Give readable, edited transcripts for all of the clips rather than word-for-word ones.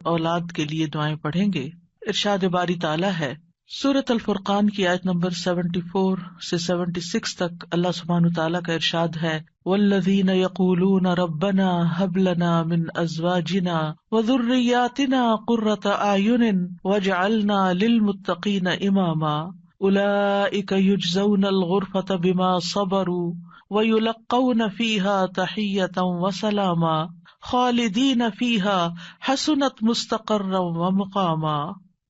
اولاد کے لیے دعائیں پڑھیں گے. ارشاد باری تعالیٰ ہے سورۃ الفرقان کی آیت نمبر 74 سے 76 تک. اللہ سبحانہ تعالیٰ کا ارشاد ہے والذین یقولون ربنا ھب لنا من ازواجنا وذریاتنا قرۃ اعین واجعلنا للمتقین اماما اولئک یجزون الغرفۃ بما صبروا ویلقون فیہا تحیۃ وسلاما خالدین فیہا حسنت مستقرا ومقاما.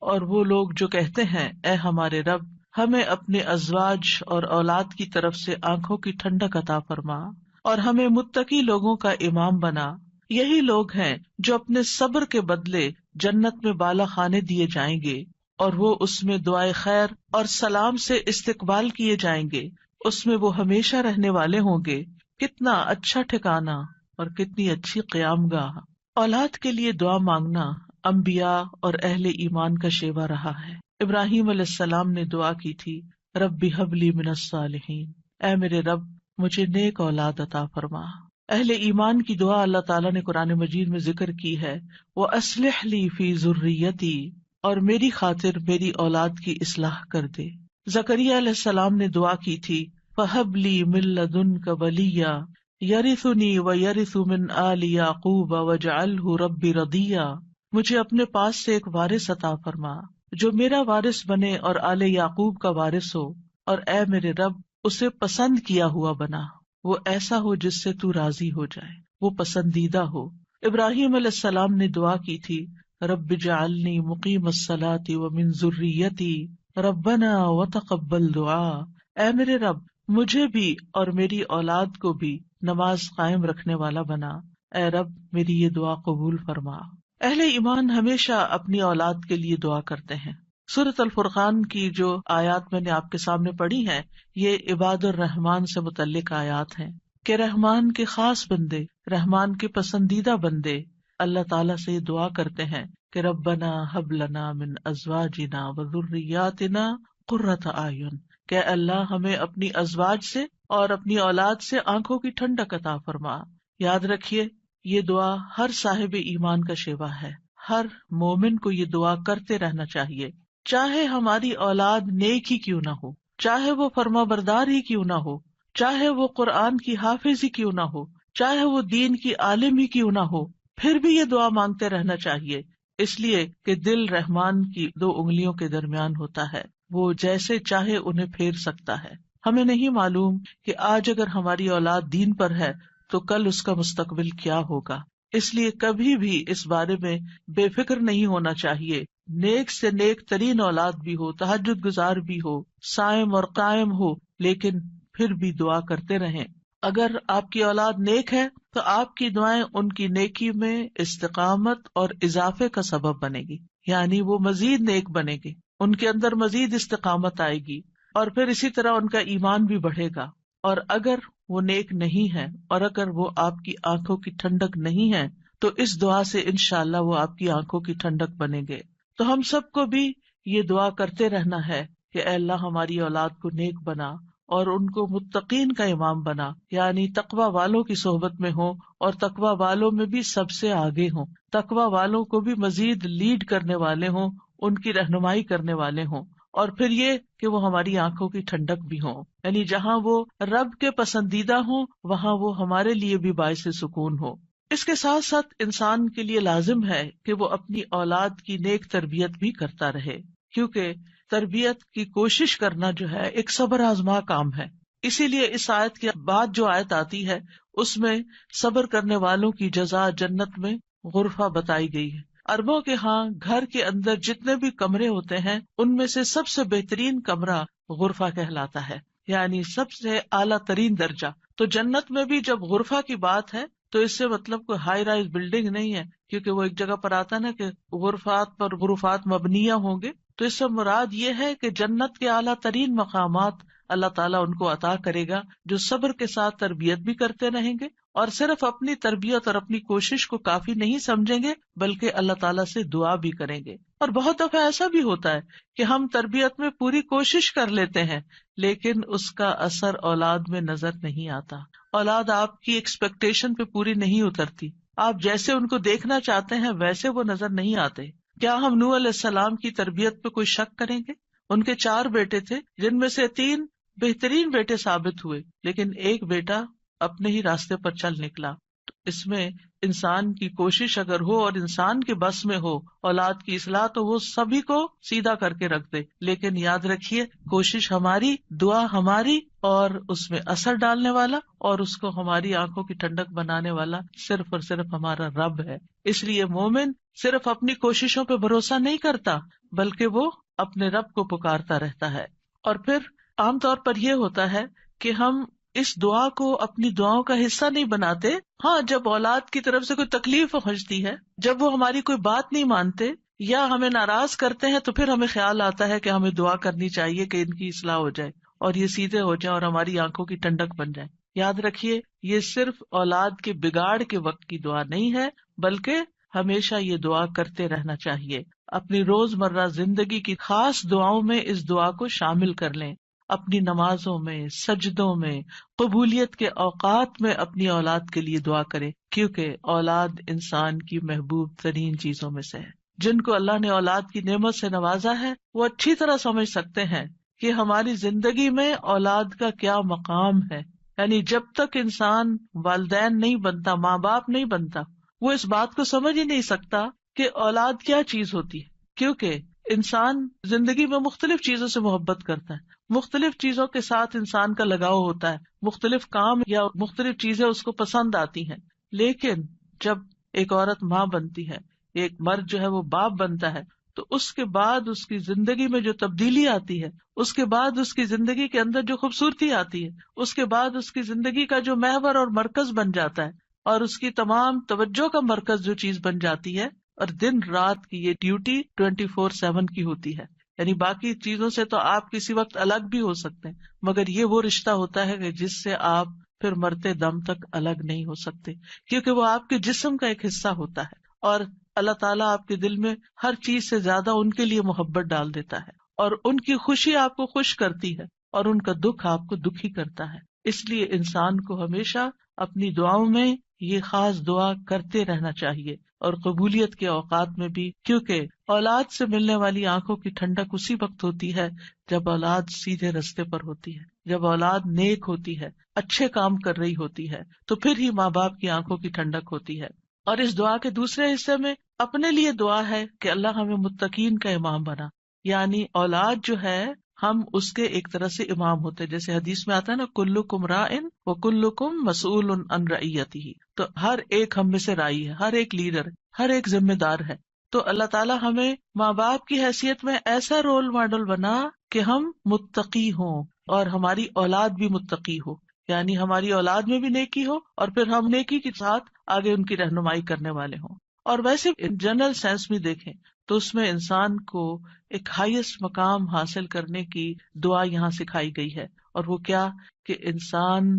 اور وہ لوگ جو کہتے ہیں اے ہمارے رب ہمیں اپنے ازواج اور اولاد کی طرف سے آنکھوں کی ٹھنڈک عطا فرما اور ہمیں متقی لوگوں کا امام بنا، یہی لوگ ہیں جو اپنے صبر کے بدلے جنت میں بالا خانے دیے جائیں گے اور وہ اس میں دعائے خیر اور سلام سے استقبال کیے جائیں گے، اس میں وہ ہمیشہ رہنے والے ہوں گے. کتنا اچھا ٹھکانہ اور کتنی اچھی قیام گاہ. اولاد کے لیے دعا مانگنا انبیاء اور اہل ایمان کا شیوا رہا ہے. ابراہیم علیہ السلام نے دعا کی تھی رب ھب لی من الصالحین، اے میرے رب مجھے نیک اولاد عطا فرما. اہل ایمان کی دعا اللہ تعالیٰ نے قرآن مجید میں ذکر کی ہے وَأَصْلِحْ لِي فِي ذُرِّيَّتِي، اور میری خاطر میری اولاد کی اصلاح کر دے. زکریا علیہ السلام نے دعا کی تھی فَهَبْ لِي مِن لَّدُنْكَ وَلِيًّا يَرِثُنِي وَيَرِثُ مِنْ آلِ يَعْقُوبَ وَاجْعَلْهُ رَبِّ رَضِيًّا، مجھے اپنے پاس سے ایک وارث عطا فرما جو میرا وارث بنے اور آل یعقوب کا وارث ہو، اور اے میرے رب اسے پسند کیا ہوا بنا، وہ ایسا ہو جس سے تو راضی ہو جائے، وہ پسندیدہ ہو. ابراہیم علیہ السلام نے دعا کی تھی رب اجعلنی مقیم الصلاۃ ومن ذریتی ربنا وتقبل دعا، اے میرے رب مجھے بھی اور میری اولاد کو بھی نماز قائم رکھنے والا بنا، اے رب میری یہ دعا قبول فرما. اہل ایمان ہمیشہ اپنی اولاد کے لیے دعا کرتے ہیں. سورۃ الفرقان کی جو آیات میں نے آپ کے سامنے پڑھی ہیں یہ عباد الرحمان سے متعلق آیات ہیں کہ رحمان کے خاص بندے، رحمان کے پسندیدہ بندے اللہ تعالیٰ سے یہ دعا کرتے ہیں کہ ربنا ھب لنا من ازواجنا وذریاتنا قرۃ اعین، کہ اللہ ہمیں اپنی ازواج سے اور اپنی اولاد سے آنکھوں کی ٹھنڈک عطا فرما. یاد رکھیے یہ دعا ہر صاحب ایمان کا شیوا ہے، ہر مومن کو یہ دعا کرتے رہنا چاہیے، چاہے ہماری اولاد نیک ہی کیوں نہ ہو، چاہے وہ فرما بردار ہی کیوں نہ ہو، چاہے وہ قرآن کی حافظ ہی کیوں نہ ہو، چاہے وہ دین کی عالم ہی کیوں نہ ہو، پھر بھی یہ دعا مانگتے رہنا چاہیے، اس لیے کہ دل رحمان کی 2 انگلیوں کے درمیان ہوتا ہے، وہ جیسے چاہے انہیں پھیر سکتا ہے. ہمیں نہیں معلوم کہ آج اگر ہماری اولاد دین پر ہے تو کل اس کا مستقبل کیا ہوگا، اس لیے کبھی بھی اس بارے میں بے فکر نہیں ہونا چاہیے. نیک سے نیک ترین اولاد بھی ہو، تہجد گزار بھی ہو، صائم اور قائم ہو، لیکن پھر بھی دعا کرتے رہیں. اگر آپ کی اولاد نیک ہے تو آپ کی دعائیں ان کی نیکی میں استقامت اور اضافے کا سبب بنے گی، یعنی وہ مزید نیک بنے گی، ان کے اندر مزید استقامت آئے گی اور پھر اسی طرح ان کا ایمان بھی بڑھے گا. اور اگر وہ نیک نہیں ہے اور اگر وہ آپ کی آنکھوں کی ٹھنڈک نہیں ہے تو اس دعا سے انشاءاللہ وہ آپ کی آنکھوں کی ٹھنڈک بنیں گے. تو ہم سب کو بھی یہ دعا کرتے رہنا ہے کہ اے اللہ ہماری اولاد کو نیک بنا اور ان کو متقین کا امام بنا، یعنی تقوی والوں کی صحبت میں ہوں اور تقوی والوں میں بھی سب سے آگے ہوں، تقوی والوں کو بھی مزید لیڈ کرنے والے ہوں، ان کی رہنمائی کرنے والے ہوں. اور پھر یہ کہ وہ ہماری آنکھوں کی ٹھنڈک بھی ہوں، یعنی جہاں وہ رب کے پسندیدہ ہوں وہاں وہ ہمارے لیے بھی باعث سکون ہو. اس کے ساتھ ساتھ انسان کے لیے لازم ہے کہ وہ اپنی اولاد کی نیک تربیت بھی کرتا رہے، کیونکہ تربیت کی کوشش کرنا جو ہے ایک صبر آزما کام ہے. اسی لیے اس آیت کے بعد جو آیت آتی ہے اس میں صبر کرنے والوں کی جزا جنت میں غرفہ بتائی گئی ہے. عربوں کے ہاں گھر کے اندر جتنے بھی کمرے ہوتے ہیں ان میں سے سب سے بہترین کمرہ غرفہ کہلاتا ہے، یعنی سب سے اعلیٰ ترین درجہ. تو جنت میں بھی جب غرفہ کی بات ہے تو اس سے مطلب کوئی ہائی رائز بلڈنگ نہیں ہے، کیونکہ وہ ایک جگہ پر آتا نا کہ غرفات پر غرفات مبنیہ ہوں گے، تو اس سے مراد یہ ہے کہ جنت کے اعلیٰ ترین مقامات اللہ تعالیٰ ان کو عطا کرے گا جو صبر کے ساتھ تربیت بھی کرتے رہیں گے اور صرف اپنی تربیت اور اپنی کوشش کو کافی نہیں سمجھیں گے بلکہ اللہ تعالیٰ سے دعا بھی کریں گے. اور بہت دفعہ ایسا بھی ہوتا ہے کہ ہم تربیت میں پوری کوشش کر لیتے ہیں لیکن اس کا اثر اولاد میں نظر نہیں آتا، اولاد آپ کی ایکسپیکٹیشن پہ پوری نہیں اترتی. آپ جیسے ان کو دیکھنا چاہتے ہیں ویسے وہ نظر نہیں آتے۔ کیا ہم نوح علیہ السلام کی تربیت پہ کوئی شک کریں گے؟ ان کے 4 بیٹے تھے، جن میں سے 3 بہترین بیٹے ثابت ہوئے، لیکن ایک بیٹا اپنے ہی راستے پر چل نکلا۔ تو اس میں انسان کی کوشش اگر ہو اور انسان کے بس میں ہو اولاد کی اصلاح، تو وہ سبھی کو سیدھا کر کے رکھ دے، لیکن یاد رکھیے کوشش ہماری، دعا ہماری، اور اس میں اثر ڈالنے والا اور اس کو ہماری آنکھوں کی ٹھنڈک بنانے والا صرف اور صرف ہمارا رب ہے۔ اس لیے مومن صرف اپنی کوششوں پہ بھروسہ نہیں کرتا، بلکہ وہ اپنے رب کو پکارتا رہتا ہے۔ اور پھر عام طور پر یہ ہوتا ہے کہ ہم اس دعا کو اپنی دعاؤں کا حصہ نہیں بناتے۔ ہاں، جب اولاد کی طرف سے کوئی تکلیف پہنچتی ہے، جب وہ ہماری کوئی بات نہیں مانتے یا ہمیں ناراض کرتے ہیں، تو پھر ہمیں خیال آتا ہے کہ ہمیں دعا کرنی چاہیے کہ ان کی اصلاح ہو جائے اور یہ سیدھے ہو جائیں اور ہماری آنکھوں کی ٹھنڈک بن جائے۔ یاد رکھیے، یہ صرف اولاد کے بگاڑ کے وقت کی دعا نہیں ہے، بلکہ ہمیشہ یہ دعا کرتے رہنا چاہیے۔ اپنی روزمرہ زندگی کی خاص دعاؤں میں اس دعا کو شامل کر لیں، اپنی نمازوں میں، سجدوں میں، قبولیت کے اوقات میں اپنی اولاد کے لیے دعا کریں، کیونکہ اولاد انسان کی محبوب ترین چیزوں میں سے ہے۔ جن کو اللہ نے اولاد کی نعمت سے نوازا ہے، وہ اچھی طرح سمجھ سکتے ہیں کہ ہماری زندگی میں اولاد کا کیا مقام ہے۔ یعنی جب تک انسان والدین نہیں بنتا، ماں باپ نہیں بنتا، وہ اس بات کو سمجھ ہی نہیں سکتا کہ اولاد کیا چیز ہوتی ہے، کیونکہ انسان زندگی میں مختلف چیزوں سے محبت کرتا ہے، مختلف چیزوں کے ساتھ انسان کا لگاؤ ہوتا ہے، مختلف کام یا مختلف چیزیں اس کو پسند آتی ہیں۔ لیکن جب ایک عورت ماں بنتی ہے، ایک مرد جو ہے وہ باپ بنتا ہے، تو اس کے بعد اس کی زندگی میں جو تبدیلی آتی ہے، اس کے بعد اس کی زندگی کے اندر جو خوبصورتی آتی ہے، اس کے بعد اس کی زندگی کا جو محور اور مرکز بن جاتا ہے، اور اس کی تمام توجہ کا مرکز جو چیز بن جاتی ہے، اور دن رات کی یہ ڈیوٹی 24/7 کی ہوتی ہے۔ یعنی باقی چیزوں سے تو آپ کسی وقت الگ بھی ہو سکتے ہیں، مگر یہ وہ رشتہ ہوتا ہے کہ جس سے آپ پھر مرتے دم تک الگ نہیں ہو سکتے، کیونکہ وہ آپ کے جسم کا ایک حصہ ہوتا ہے، اور اللہ تعالیٰ آپ کے دل میں ہر چیز سے زیادہ ان کے لیے محبت ڈال دیتا ہے، اور ان کی خوشی آپ کو خوش کرتی ہے اور ان کا دکھ آپ کو دکھی کرتا ہے۔ اس لیے انسان کو ہمیشہ اپنی دعاؤں میں یہ خاص دعا کرتے رہنا چاہیے، اور قبولیت کے اوقات میں بھی، کیونکہ اولاد سے ملنے والی آنکھوں کی ٹھنڈک اسی وقت ہوتی ہے جب اولاد سیدھے رستے پر ہوتی ہے، جب اولاد نیک ہوتی ہے، اچھے کام کر رہی ہوتی ہے، تو پھر ہی ماں باپ کی آنکھوں کی ٹھنڈک ہوتی ہے۔ اور اس دعا کے دوسرے حصے میں اپنے لیے دعا ہے کہ اللہ ہمیں متقین کا امام بنا، یعنی اولاد جو ہے ہم اس کے ایک طرح سے امام ہوتے، جیسے حدیث میں آتا ہے نا، کلکم راعٍ وکلکم مسئول عن رعیتہ، تو ہر ایک ہم میں سے رائی ہے، ہر ایک لیڈر، ہر ایک ذمہ دار ہے۔ تو اللہ تعالیٰ ہمیں ماں باپ کی حیثیت میں ایسا رول ماڈل بنا کہ ہم متقی ہوں اور ہماری اولاد بھی متقی ہو، یعنی ہماری اولاد میں بھی نیکی ہو اور پھر ہم نیکی کے ساتھ آگے ان کی رہنمائی کرنے والے ہوں۔ اور ویسے جنرل سینس میں دیکھیں تو اس میں انسان کو ایک ہائیسٹ مقام حاصل کرنے کی دعا یہاں سکھائی گئی ہے، اور وہ کیا کہ انسان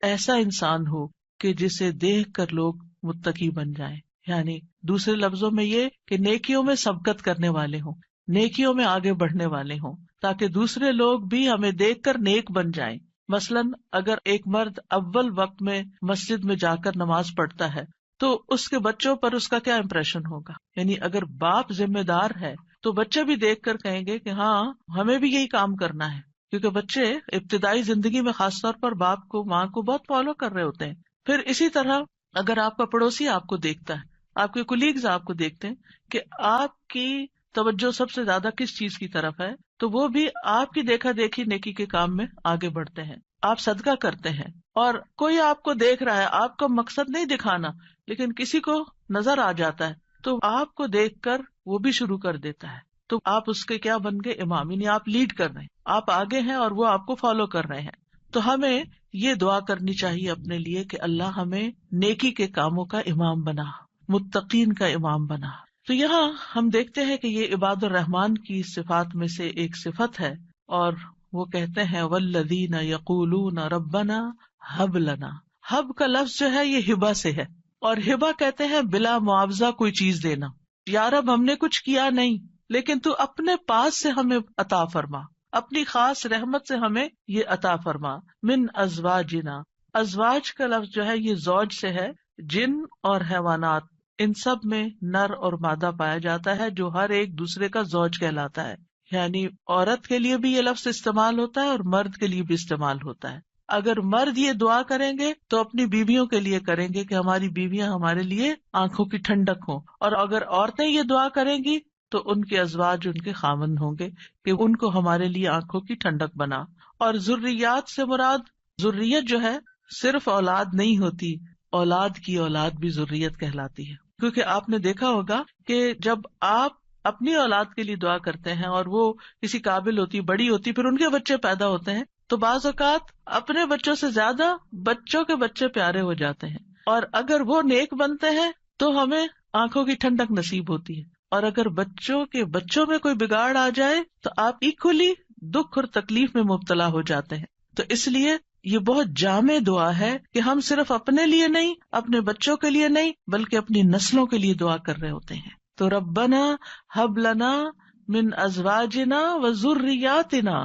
ایسا انسان ہو کہ جسے دیکھ کر لوگ متقی بن جائیں، یعنی دوسرے لفظوں میں یہ کہ نیکیوں میں سبقت کرنے والے ہوں، نیکیوں میں آگے بڑھنے والے ہوں، تاکہ دوسرے لوگ بھی ہمیں دیکھ کر نیک بن جائیں۔ مثلاً اگر ایک مرد اول وقت میں مسجد میں جا کر نماز پڑھتا ہے تو اس کے بچوں پر اس کا کیا امپریشن ہوگا؟ یعنی اگر باپ ذمہ دار ہے تو بچے بھی دیکھ کر کہیں گے کہ ہاں ہمیں بھی یہی کام کرنا ہے، کیونکہ بچے ابتدائی زندگی میں خاص طور پر باپ کو، ماں کو بہت فالو کر رہے ہوتے ہیں۔ پھر اسی طرح اگر آپ کا پڑوسی آپ کو دیکھتا ہے، آپ کے کولیگز آپ کو دیکھتے ہیں کہ آپ کی توجہ سب سے زیادہ کس چیز کی طرف ہے، تو وہ بھی آپ کی دیکھا دیکھی نیکی کے کام میں آگے بڑھتے ہیں۔ آپ صدقہ کرتے ہیں اور کوئی آپ کو دیکھ رہا ہے، آپ کا مقصد نہیں دکھانا، لیکن کسی کو نظر آ جاتا ہے تو آپ کو دیکھ کر وہ بھی شروع کر دیتا ہے، تو آپ اس کے کیا بن گئے؟ امام، یعنی آپ لیڈ کر رہے ہیں، آپ آگے ہیں اور وہ آپ کو فالو کر رہے ہیں۔ تو ہمیں یہ دعا کرنی چاہیے اپنے لیے کہ اللہ ہمیں نیکی کے کاموں کا امام بنا، متقین کا امام بنا۔ تو یہاں ہم دیکھتے ہیں کہ یہ عباد الرحمن کی صفات میں سے ایک صفت ہے، اور وہ کہتے ہیں والذین یقولون ربنا ہب لنا۔ ہب کا لفظ جو ہے یہ ہبہ سے ہے، اور ہبہ کہتے ہیں بلا معاوضہ کوئی چیز دینا۔ یا رب ہم نے کچھ کیا نہیں، لیکن تو اپنے پاس سے ہمیں عطا فرما، اپنی خاص رحمت سے ہمیں یہ عطا فرما۔ من ازواجنا، ازواج کا لفظ جو ہے یہ زوج سے ہے، جن اور حیوانات ان سب میں نر اور مادہ پایا جاتا ہے جو ہر ایک دوسرے کا زوج کہلاتا ہے. یعنی عورت کے لیے بھی یہ لفظ استعمال ہوتا ہے اور مرد کے لیے بھی استعمال ہوتا ہے. اگر مرد یہ دعا کریں گے تو اپنی بیویوں کے لیے کریں گے کہ ہماری بیویاں ہمارے لیے آنکھوں کی ٹھنڈک ہوں، اور اگر عورتیں یہ دعا کریں گی تو ان کے ازواج ان کے خاوند ہوں گے کہ ان کو ہمارے لیے آنکھوں کی ٹھنڈک بنا. اور ذریات سے مراد ذریت جو ہے صرف اولاد نہیں ہوتی، اولاد کی اولاد بھی ذریت کہلاتی ہے. کیونکہ آپ نے دیکھا ہوگا کہ جب آپ اپنی اولاد کے لیے دعا کرتے ہیں اور وہ کسی قابل ہوتی، بڑی ہوتی، پھر ان کے بچے پیدا ہوتے ہیں تو بعض اوقات اپنے بچوں سے زیادہ بچوں کے بچے پیارے ہو جاتے ہیں، اور اگر وہ نیک بنتے ہیں تو ہمیں آنکھوں کی ٹھنڈک نصیب ہوتی ہے، اور اگر بچوں کے بچوں میں کوئی بگاڑ آ جائے تو آپ ایکولی دکھ اور تکلیف میں مبتلا ہو جاتے ہیں. تو اس لیے یہ بہت جامع دعا ہے کہ ہم صرف اپنے لیے نہیں، اپنے بچوں کے لیے نہیں، بلکہ اپنی نسلوں کے لیے دعا کر رہے ہوتے ہیں. تو ربنا ہب لنا من ازواجنا و ذریاتنا،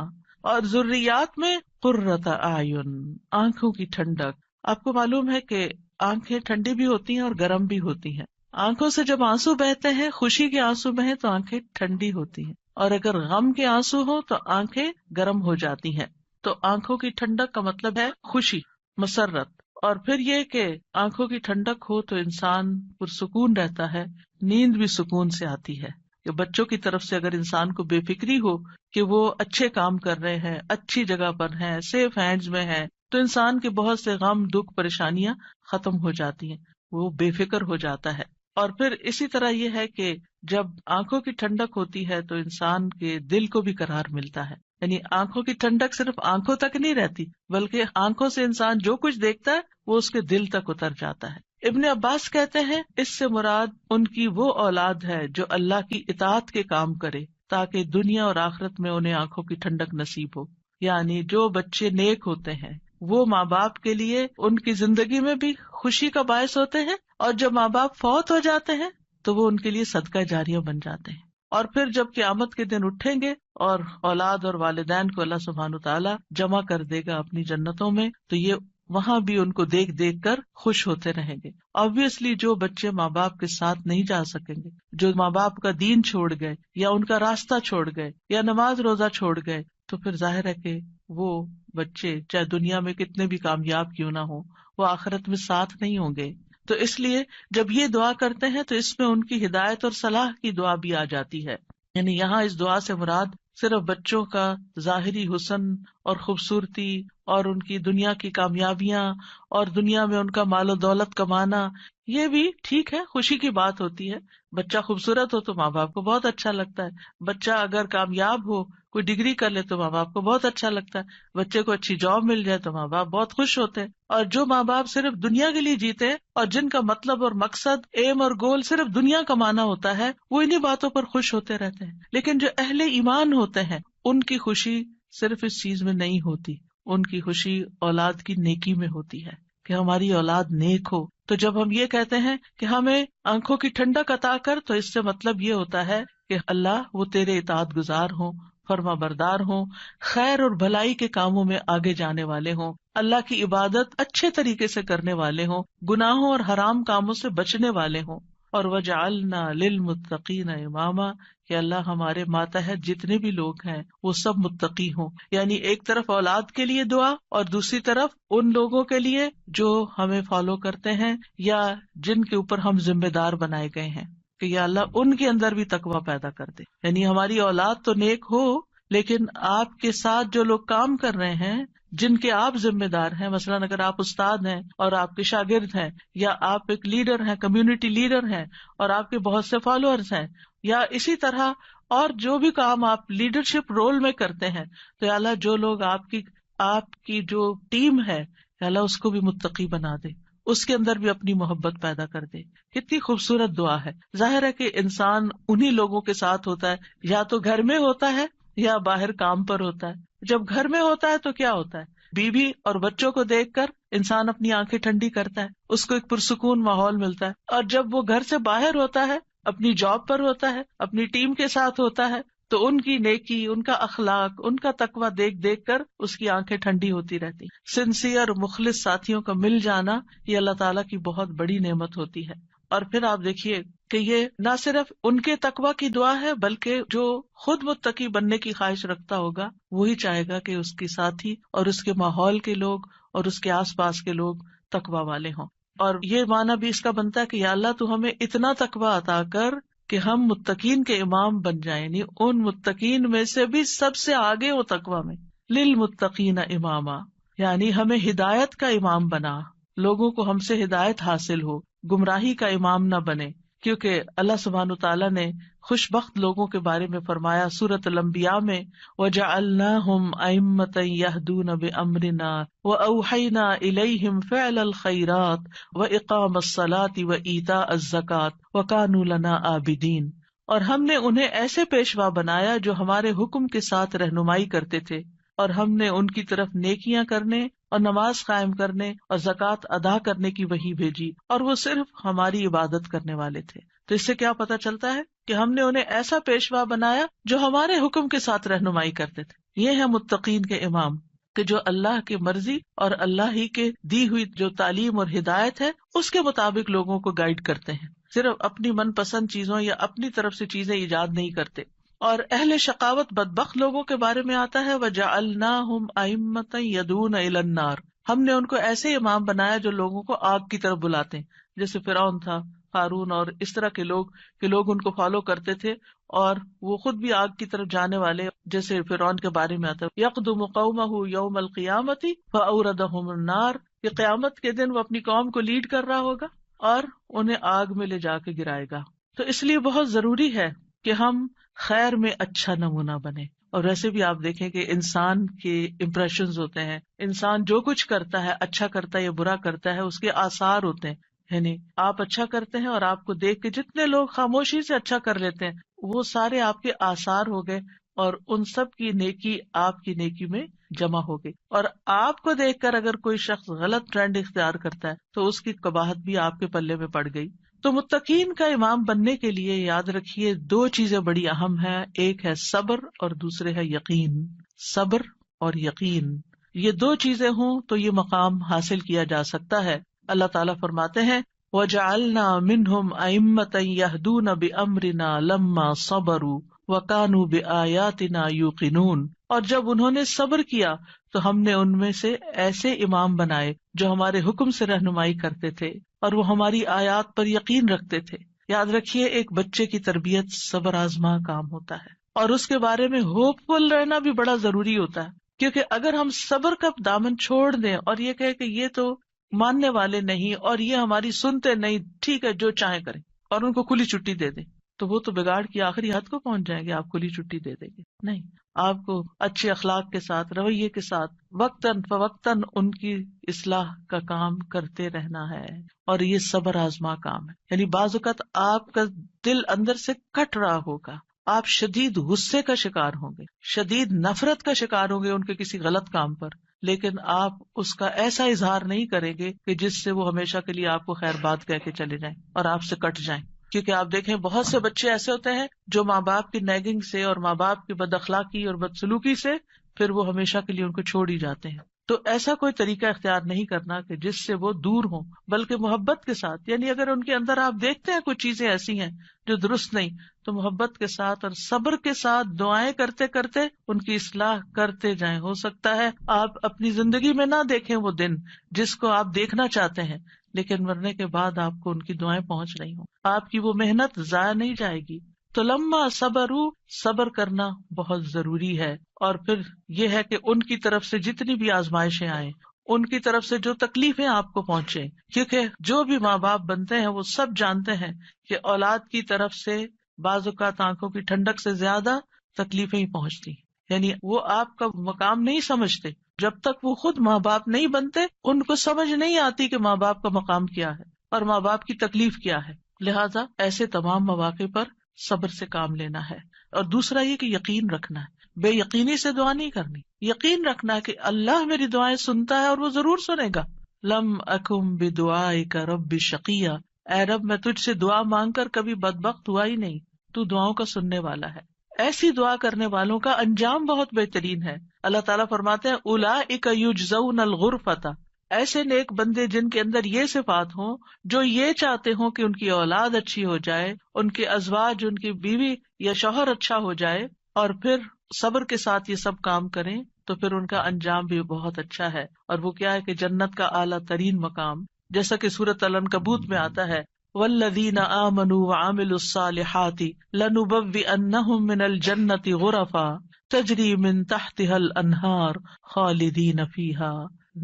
اور ذریات میں قرۃ اعین، آنکھوں کی ٹھنڈک. آپ کو معلوم ہے کہ آنکھیں ٹھنڈی بھی ہوتی ہیں اور گرم بھی ہوتی ہیں. آنکھوں سے جب آنسو بہتے ہیں، خوشی کے آنسو بہیں تو آنکھیں ٹھنڈی ہوتی ہیں، اور اگر غم کے آنسو ہوں تو آنکھیں گرم ہو جاتی ہیں. تو آنکھوں کی ٹھنڈک کا مطلب ہے خوشی، مسرت. اور پھر یہ کہ آنکھوں کی ٹھنڈک ہو تو انسان پرسکون رہتا ہے، نیند بھی سکون سے آتی ہے. کہ بچوں کی طرف سے اگر انسان کو بے فکری ہو کہ وہ اچھے کام کر رہے ہیں، اچھی جگہ پر ہیں، سیف ہینڈز میں ہیں، تو انسان کے بہت سے غم، دکھ، پریشانیاں ختم ہو جاتی ہیں، وہ بے فکر ہو جاتا ہے. اور پھر اسی طرح یہ ہے کہ جب آنکھوں کی ٹھنڈک ہوتی ہے تو انسان کے دل کو بھی قرار ملتا ہے. یعنی آنکھوں کی ٹھنڈک صرف آنکھوں تک نہیں رہتی، بلکہ آنکھوں سے انسان جو کچھ دیکھتا ہے وہ اس کے دل تک اتر جاتا ہے. ابن عباس کہتے ہیں اس سے مراد ان کی وہ اولاد ہے جو اللہ کی اطاعت کے کام کرے تاکہ دنیا اور آخرت میں انہیں آنکھوں کی ٹھنڈک نصیب ہو. یعنی جو بچے نیک ہوتے ہیں وہ ماں باپ کے لیے ان کی زندگی میں بھی خوشی کا باعث ہوتے ہیں، اور جب ماں باپ فوت ہو جاتے ہیں تو وہ ان کے لیے صدقہ جاریہ بن جاتے ہیں. اور پھر جب قیامت کے دن اٹھیں گے اور اولاد اور والدین کو اللہ سبحانہ وتعالیٰ جمع کر دے گا اپنی جنتوں میں، تو یہ وہاں بھی ان کو دیکھ دیکھ کر خوش ہوتے رہیں گے. آبویسلی جو بچے ماں باپ کے ساتھ نہیں جا سکیں گے، جو ماں باپ کا دین چھوڑ گئے یا ان کا راستہ چھوڑ گئے یا نماز روزہ چھوڑ گئے، تو پھر ظاہر ہے کہ وہ بچے چاہے دنیا میں کتنے بھی کامیاب کیوں نہ ہوں، وہ آخرت میں ساتھ نہیں ہوں گے. تو اس لیے جب یہ دعا کرتے ہیں تو اس میں ان کی ہدایت اور صلاح کی دعا بھی آ جاتی ہے. یعنی یہاں اس دعا سے مراد صرف بچوں کا ظاہری حسن اور خوبصورتی اور ان کی دنیا کی کامیابیاں اور دنیا میں ان کا مال و دولت کمانا، یہ بھی ٹھیک ہے، خوشی کی بات ہوتی ہے. بچہ خوبصورت ہو تو ماں باپ کو بہت اچھا لگتا ہے، بچہ اگر کامیاب ہو، کوئی ڈگری کر لے تو ماں باپ کو بہت اچھا لگتا ہے، بچے کو اچھی جاب مل جائے تو ماں باپ بہت خوش ہوتے ہیں. اور جو ماں باپ صرف دنیا کے لیے جیتے ہیں اور جن کا مطلب اور مقصد، ایم اور گول صرف دنیا کمانا ہوتا ہے، وہ انہی باتوں پر خوش ہوتے رہتے ہیں. لیکن جو اہل ایمان ہوتے ہیں ان کی خوشی صرف اس چیز میں نہیں ہوتی، ان کی خوشی اولاد کی نیکی میں ہوتی ہے کہ ہماری اولاد نیک ہو. تو جب ہم یہ کہتے ہیں کہ ہمیں آنکھوں کی ٹھنڈک عطا کر، تو اس سے مطلب یہ ہوتا ہے کہ اللہ وہ تیرے اطاعت گزار ہوں، فرما بردار ہوں، خیر اور بھلائی کے کاموں میں آگے جانے والے ہوں، اللہ کی عبادت اچھے طریقے سے کرنے والے ہوں، گناہوں اور حرام کاموں سے بچنے والے ہوں. اور وجعلنا للمتقین اماما، کہ اللہ ہمارے ماتحت جتنے بھی لوگ ہیں وہ سب متقی ہوں. یعنی ایک طرف اولاد کے لیے دعا اور دوسری طرف ان لوگوں کے لیے جو ہمیں فالو کرتے ہیں یا جن کے اوپر ہم ذمہ دار بنائے گئے ہیں، کہ یا اللہ ان کے اندر بھی تقویٰ پیدا کر دے. یعنی ہماری اولاد تو نیک ہو، لیکن آپ کے ساتھ جو لوگ کام کر رہے ہیں، جن کے آپ ذمہ دار ہیں، مثلاً اگر آپ استاد ہیں اور آپ کے شاگرد ہیں، یا آپ ایک لیڈر ہیں، کمیونٹی لیڈر ہیں اور آپ کے بہت سے فالوورز ہیں، یا اسی طرح اور جو بھی کام آپ لیڈرشپ رول میں کرتے ہیں، تو یا اللہ جو لوگ آپ کی جو ٹیم ہے، یا اللہ اس کو بھی متقی بنا دے، اس کے اندر بھی اپنی محبت پیدا کر دے. کتنی خوبصورت دعا ہے. ظاہر ہے کہ انسان انہی لوگوں کے ساتھ ہوتا ہے، یا تو گھر میں ہوتا ہے یا باہر کام پر ہوتا ہے. جب گھر میں ہوتا ہے تو کیا ہوتا ہے، بیوی اور بچوں کو دیکھ کر انسان اپنی آنکھیں ٹھنڈی کرتا ہے، اس کو ایک پرسکون ماحول ملتا ہے. اور جب وہ گھر سے باہر ہوتا ہے، اپنی جاب پر ہوتا ہے، اپنی ٹیم کے ساتھ ہوتا ہے، تو ان کی نیکی، ان کا اخلاق، ان کا تقوی دیکھ دیکھ کر اس کی آنکھیں ٹھنڈی ہوتی رہتی. سنسیئر مخلص ساتھیوں کا مل جانا یہ اللہ تعالیٰ کی بہت بڑی نعمت ہوتی ہے. اور پھر آپ دیکھیے کہ یہ نہ صرف ان کے تقوی کی دعا ہے، بلکہ جو خود متقی بننے کی خواہش رکھتا ہوگا وہی چاہے گا کہ اس کے ساتھی اور اس کے ماحول کے لوگ اور اس کے آس پاس کے لوگ تقوی والے ہوں. اور یہ معنی بھی اس کا بنتا ہے کہ یا اللہ تو ہمیں اتنا تقوی عطا کر کہ ہم متقین کے امام بن جائیں، یعنی ان متقین میں سے بھی سب سے آگے ہو تقوی میں. للمتقین اماما، یعنی ہمیں ہدایت کا امام بنا، لوگوں کو ہم سے ہدایت حاصل ہو، گمراہی کا امام نہ بنے. کیونکہ اللہ سبحانہ تعالیٰ نے خوش بخت لوگوں کے بارے میں فرمایا سورۃ الانبیاء میں، وَجَعَلْنَاهُمْ أَئِمَّةً يَهْدُونَ بِأَمْرِنَا وَأَوْحَيْنَا إِلَيْهِمْ فِعْلَ الْخَيْرَاتِ وَإِقَامَ الصَّلَاةِ وَإِيتَاءَ الزَّكَاةِ وَكَانُوا لَنَا عَابِدِينَ. اور ہم نے انہیں ایسے پیشوا بنایا جو ہمارے حکم کے ساتھ رہنمائی کرتے تھے، اور ہم نے ان کی طرف نیکیاں کرنے اور نماز قائم کرنے اور زکوٰۃ ادا کرنے کی وحی بھیجی، اور وہ صرف ہماری عبادت کرنے والے تھے. تو اس سے کیا پتہ چلتا ہے کہ ہم نے انہیں ایسا پیشوا بنایا جو ہمارے حکم کے ساتھ رہنمائی کرتے تھے. یہ ہے متقین کے امام، کہ جو اللہ کی مرضی اور اللہ ہی کے دی ہوئی جو تعلیم اور ہدایت ہے اس کے مطابق لوگوں کو گائیڈ کرتے ہیں، صرف اپنی من پسند چیزوں یا اپنی طرف سے چیزیں ایجاد نہیں کرتے. اور اہل شقاوت بدبخت لوگوں کے بارے میں آتا ہے وَجَعَلْنَاهُمْ أَئِمَّةً يَدْعُونَ إِلَى النَّارِ، ہم نے ان کو ایسے امام بنایا جو لوگوں کو آگ کی طرف بلاتے ہیں، جیسے فرعون تھا، قارون اور اس طرح کے لوگ کہ لوگ ان کو فالو کرتے تھے اور وہ خود بھی آگ کی طرف جانے والے. جیسے فرعون کے بارے میں آتا ہے يَقْدُمُ قَوْمَهُ يَوْمَ الْقِيَامَةِ فَأَوْرَدَهُمُ النَّارِ، کہ قیامت کے دن وہ اپنی قوم کو لیڈ کر رہا ہوگا اور انہیں آگ میں لے جا کے گرائے گا. تو اس لیے بہت ضروری ہے کہ ہم خیر میں اچھا نمونہ بنے. اور ویسے بھی آپ دیکھیں کہ انسان کے امپریشنز ہوتے ہیں، انسان جو کچھ کرتا ہے، اچھا کرتا ہے یا برا کرتا ہے، اس کے آثار ہوتے ہیں. یعنی آپ اچھا کرتے ہیں اور آپ کو دیکھ کے جتنے لوگ خاموشی سے اچھا کر لیتے ہیں وہ سارے آپ کے آثار ہو گئے، اور ان سب کی نیکی آپ کی نیکی میں جمع ہو گئی. اور آپ کو دیکھ کر اگر کوئی شخص غلط ٹرینڈ اختیار کرتا ہے تو اس کی قباحت بھی آپ کے پلے میں پڑ گئی. تو متقین کا امام بننے کے لیے یاد رکھیے دو چیزیں بڑی اہم ہیں، ایک ہے صبر اور دوسرے ہے یقین. صبر اور یقین، یہ دو چیزیں ہوں تو یہ مقام حاصل کیا جا سکتا ہے. اللہ تعالیٰ فرماتے ہیں وَجَعَلْنَا مِنْهُمْ أَئِمَّةً يَهْدُونَ بِأَمْرِنَا لَمَّا صَبَرُوا وَكَانُوا بِآيَاتِنَا يُوقِنُونَ. اور جب انہوں نے صبر کیا تو ہم نے ان میں سے ایسے امام بنائے جو ہمارے حکم سے رہنمائی کرتے تھے اور وہ ہماری آیات پر یقین رکھتے تھے. یاد رکھیے ایک بچے کی تربیت صبر آزما کام ہوتا ہے، اور اس کے بارے میں ہوپ فل رہنا بھی بڑا ضروری ہوتا ہے. کیونکہ اگر ہم صبر کا دامن چھوڑ دیں اور یہ کہے کہ یہ تو ماننے والے نہیں اور یہ ہماری سنتے نہیں، ٹھیک ہے جو چاہیں کریں، اور ان کو کھلی چھٹی دے دیں، تو وہ تو بگاڑ کی آخری حد کو پہنچ جائیں گے. آپ کھلی چھٹی دے دیں گے نہیں، آپ کو اچھے اخلاق کے ساتھ، رویے کے ساتھ وقتاً فوقتاً ان کی اصلاح کا کام کرتے رہنا ہے. اور یہ صبر آزما کام ہے. یعنی بعض اوقات آپ کا دل اندر سے کٹ رہا ہوگا، آپ شدید غصے کا شکار ہوں گے، شدید نفرت کا شکار ہوں گے ان کے کسی غلط کام پر، لیکن آپ اس کا ایسا اظہار نہیں کریں گے کہ جس سے وہ ہمیشہ کے لیے آپ کو خیر بات کہہ کے چلے جائیں اور آپ سے کٹ جائیں. کیونکہ آپ دیکھیں بہت سے بچے ایسے ہوتے ہیں جو ماں باپ کی نیگنگ سے اور ماں باپ کی بد اخلاقی اور بدسلوکی سے پھر وہ ہمیشہ کے لیے ان کو چھوڑ ہی جاتے ہیں. تو ایسا کوئی طریقہ اختیار نہیں کرنا کہ جس سے وہ دور ہوں، بلکہ محبت کے ساتھ. یعنی اگر ان کے اندر آپ دیکھتے ہیں کچھ چیزیں ایسی ہیں جو درست نہیں، تو محبت کے ساتھ اور صبر کے ساتھ دعائیں کرتے کرتے ان کی اصلاح کرتے جائیں. ہو سکتا ہے آپ اپنی زندگی میں نہ دیکھیں وہ دن جس کو آپ دیکھنا چاہتے ہیں، لیکن مرنے کے بعد آپ کو ان کی دعائیں پہنچ رہی ہوں، آپ کی وہ محنت ضائع نہیں جائے گی. تو لما صبروا، صبر کرنا بہت ضروری ہے. اور پھر یہ ہے کہ ان کی طرف سے جتنی بھی آزمائشیں آئیں، ان کی طرف سے جو تکلیفیں آپ کو پہنچے، کیونکہ جو بھی ماں باپ بنتے ہیں وہ سب جانتے ہیں کہ اولاد کی طرف سے بعض اوقات آنکھوں کی ٹھنڈک سے زیادہ تکلیفیں ہی پہنچتی. یعنی وہ آپ کا مقام نہیں سمجھتے جب تک وہ خود ماں باپ نہیں بنتے، ان کو سمجھ نہیں آتی کہ ماں باپ کا مقام کیا ہے اور ماں باپ کی تکلیف کیا ہے. لہٰذا ایسے تمام مواقع پر صبر سے کام لینا ہے. اور دوسرا یہ کہ یقین رکھنا ہے، بے یقینی سے دعا نہیں کرنی، یقین رکھنا ہے کہ اللہ میری دعائیں سنتا ہے اور وہ ضرور سنے گا. لم اکم بدعائک رب شقیہ، اے رب میں تجھ سے دعا مانگ کر کبھی بدبخت ہوا ہی نہیں، تو دعاؤں کا سننے والا ہے. ایسی دعا کرنے والوں کا انجام بہت بہترین ہے. اللہ تعالیٰ فرماتے ہیں اولئک یجزون الغرفۃ، ایسے نیک بندے جن کے اندر یہ صفات ہوں، جو یہ چاہتے ہوں کہ ان کی اولاد اچھی ہو جائے، ان کے ازواج، ان کی بیوی یا شوہر اچھا ہو جائے، اور پھر صبر کے ساتھ یہ سب کام کریں، تو پھر ان کا انجام بھی بہت اچھا ہے. اور وہ کیا ہے کہ جنت کا اعلیٰ ترین مقام، جیسا کہ سورۃ العنکبوت میں آتا ہے والذین آمنوا وعملوا الصالحات لنبوئنہم من الجنۃ غرفا تجری من تحتها الانہار خالدین فیہا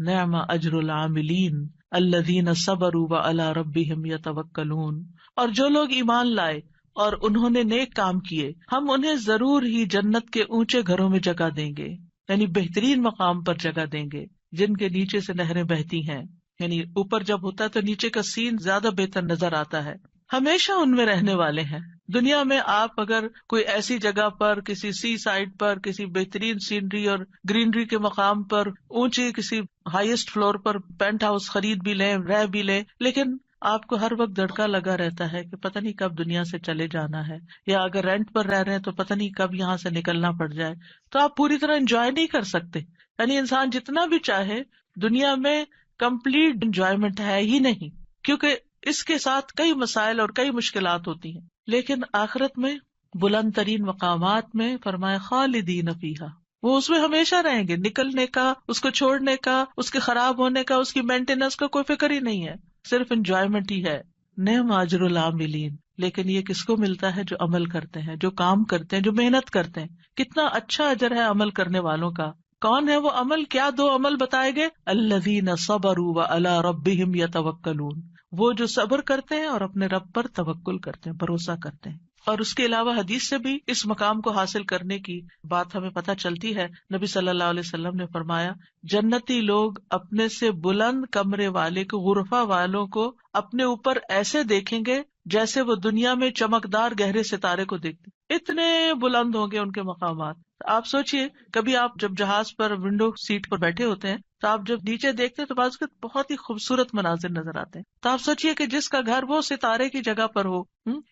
نعم اجر العاملین الذین صبروا وعلی ربہم یتوکلون. اور جو لوگ ایمان لائے اور انہوں نے نیک کام کیے، ہم انہیں ضرور ہی جنت کے اونچے گھروں میں جگہ دیں گے، یعنی بہترین مقام پر جگہ دیں گے جن کے نیچے سے نہریں بہتی ہیں. یعنی اوپر جب ہوتا ہے تو نیچے کا سین زیادہ بہتر نظر آتا ہے. ہمیشہ ان میں رہنے والے ہیں. دنیا میں آپ اگر کوئی ایسی جگہ پر، کسی سی سائڈ پر، کسی بہترین سینری اور گرینری کے مقام پر، اونچی کسی ہائیسٹ فلور پر پینٹ ہاؤس خرید بھی لیں، رہ بھی لیں، لیکن آپ کو ہر وقت دھڑکا لگا رہتا ہے کہ پتہ نہیں کب دنیا سے چلے جانا ہے، یا اگر رینٹ پر رہ رہے ہیں تو پتہ نہیں کب یہاں سے نکلنا پڑ جائے. تو آپ پوری طرح انجوائے نہیں کر سکتے. یعنی انسان جتنا بھی چاہے دنیا میں کمپلیٹ انجوائمنٹ ہے ہی نہیں، کیونکہ اس کے ساتھ کئی مسائل اور کئی مشکلات ہوتی ہیں. لیکن آخرت میں بلند ترین مقامات میں فرمایا خالدین فیہا، وہ اس میں ہمیشہ رہیں گے. نکلنے کا، اس کو چھوڑنے کا، اس کے خراب ہونے کا، اس کی مینٹیننس کا کوئی فکر ہی نہیں ہے، صرف انجوائمنٹ ہی ہے. نعم اجر العاملین، لیکن یہ کس کو ملتا ہے؟ جو عمل کرتے ہیں، جو کام کرتے ہیں، جو محنت کرتے ہیں. کتنا اچھا اجر ہے عمل کرنے والوں کا. کون ہے وہ عمل؟ کیا دو عمل بتائے گئے؟ الذین صبروا وعلی ربہم یتوکلون، وہ جو صبر کرتے ہیں اور اپنے رب پر توکل کرتے ہیں، بھروسہ کرتے ہیں. اور اس کے علاوہ حدیث سے بھی اس مقام کو حاصل کرنے کی بات ہمیں پتہ چلتی ہے. نبی صلی اللہ علیہ وسلم نے فرمایا جنتی لوگ اپنے سے بلند کمرے والے کو، غرفہ والوں کو اپنے اوپر ایسے دیکھیں گے جیسے وہ دنیا میں چمکدار گہرے ستارے کو دیکھتے. اتنے بلند ہوں گے ان کے مقامات. آپ سوچئے کبھی آپ جب جہاز پر ونڈو سیٹ پر بیٹھے ہوتے ہیں تو آپ جب نیچے دیکھتے ہیں تو بعض اوقات بہت ہی خوبصورت مناظر نظر آتے ہیں. تو آپ سوچئے کہ جس کا گھر وہ ستارے کی جگہ پر ہو،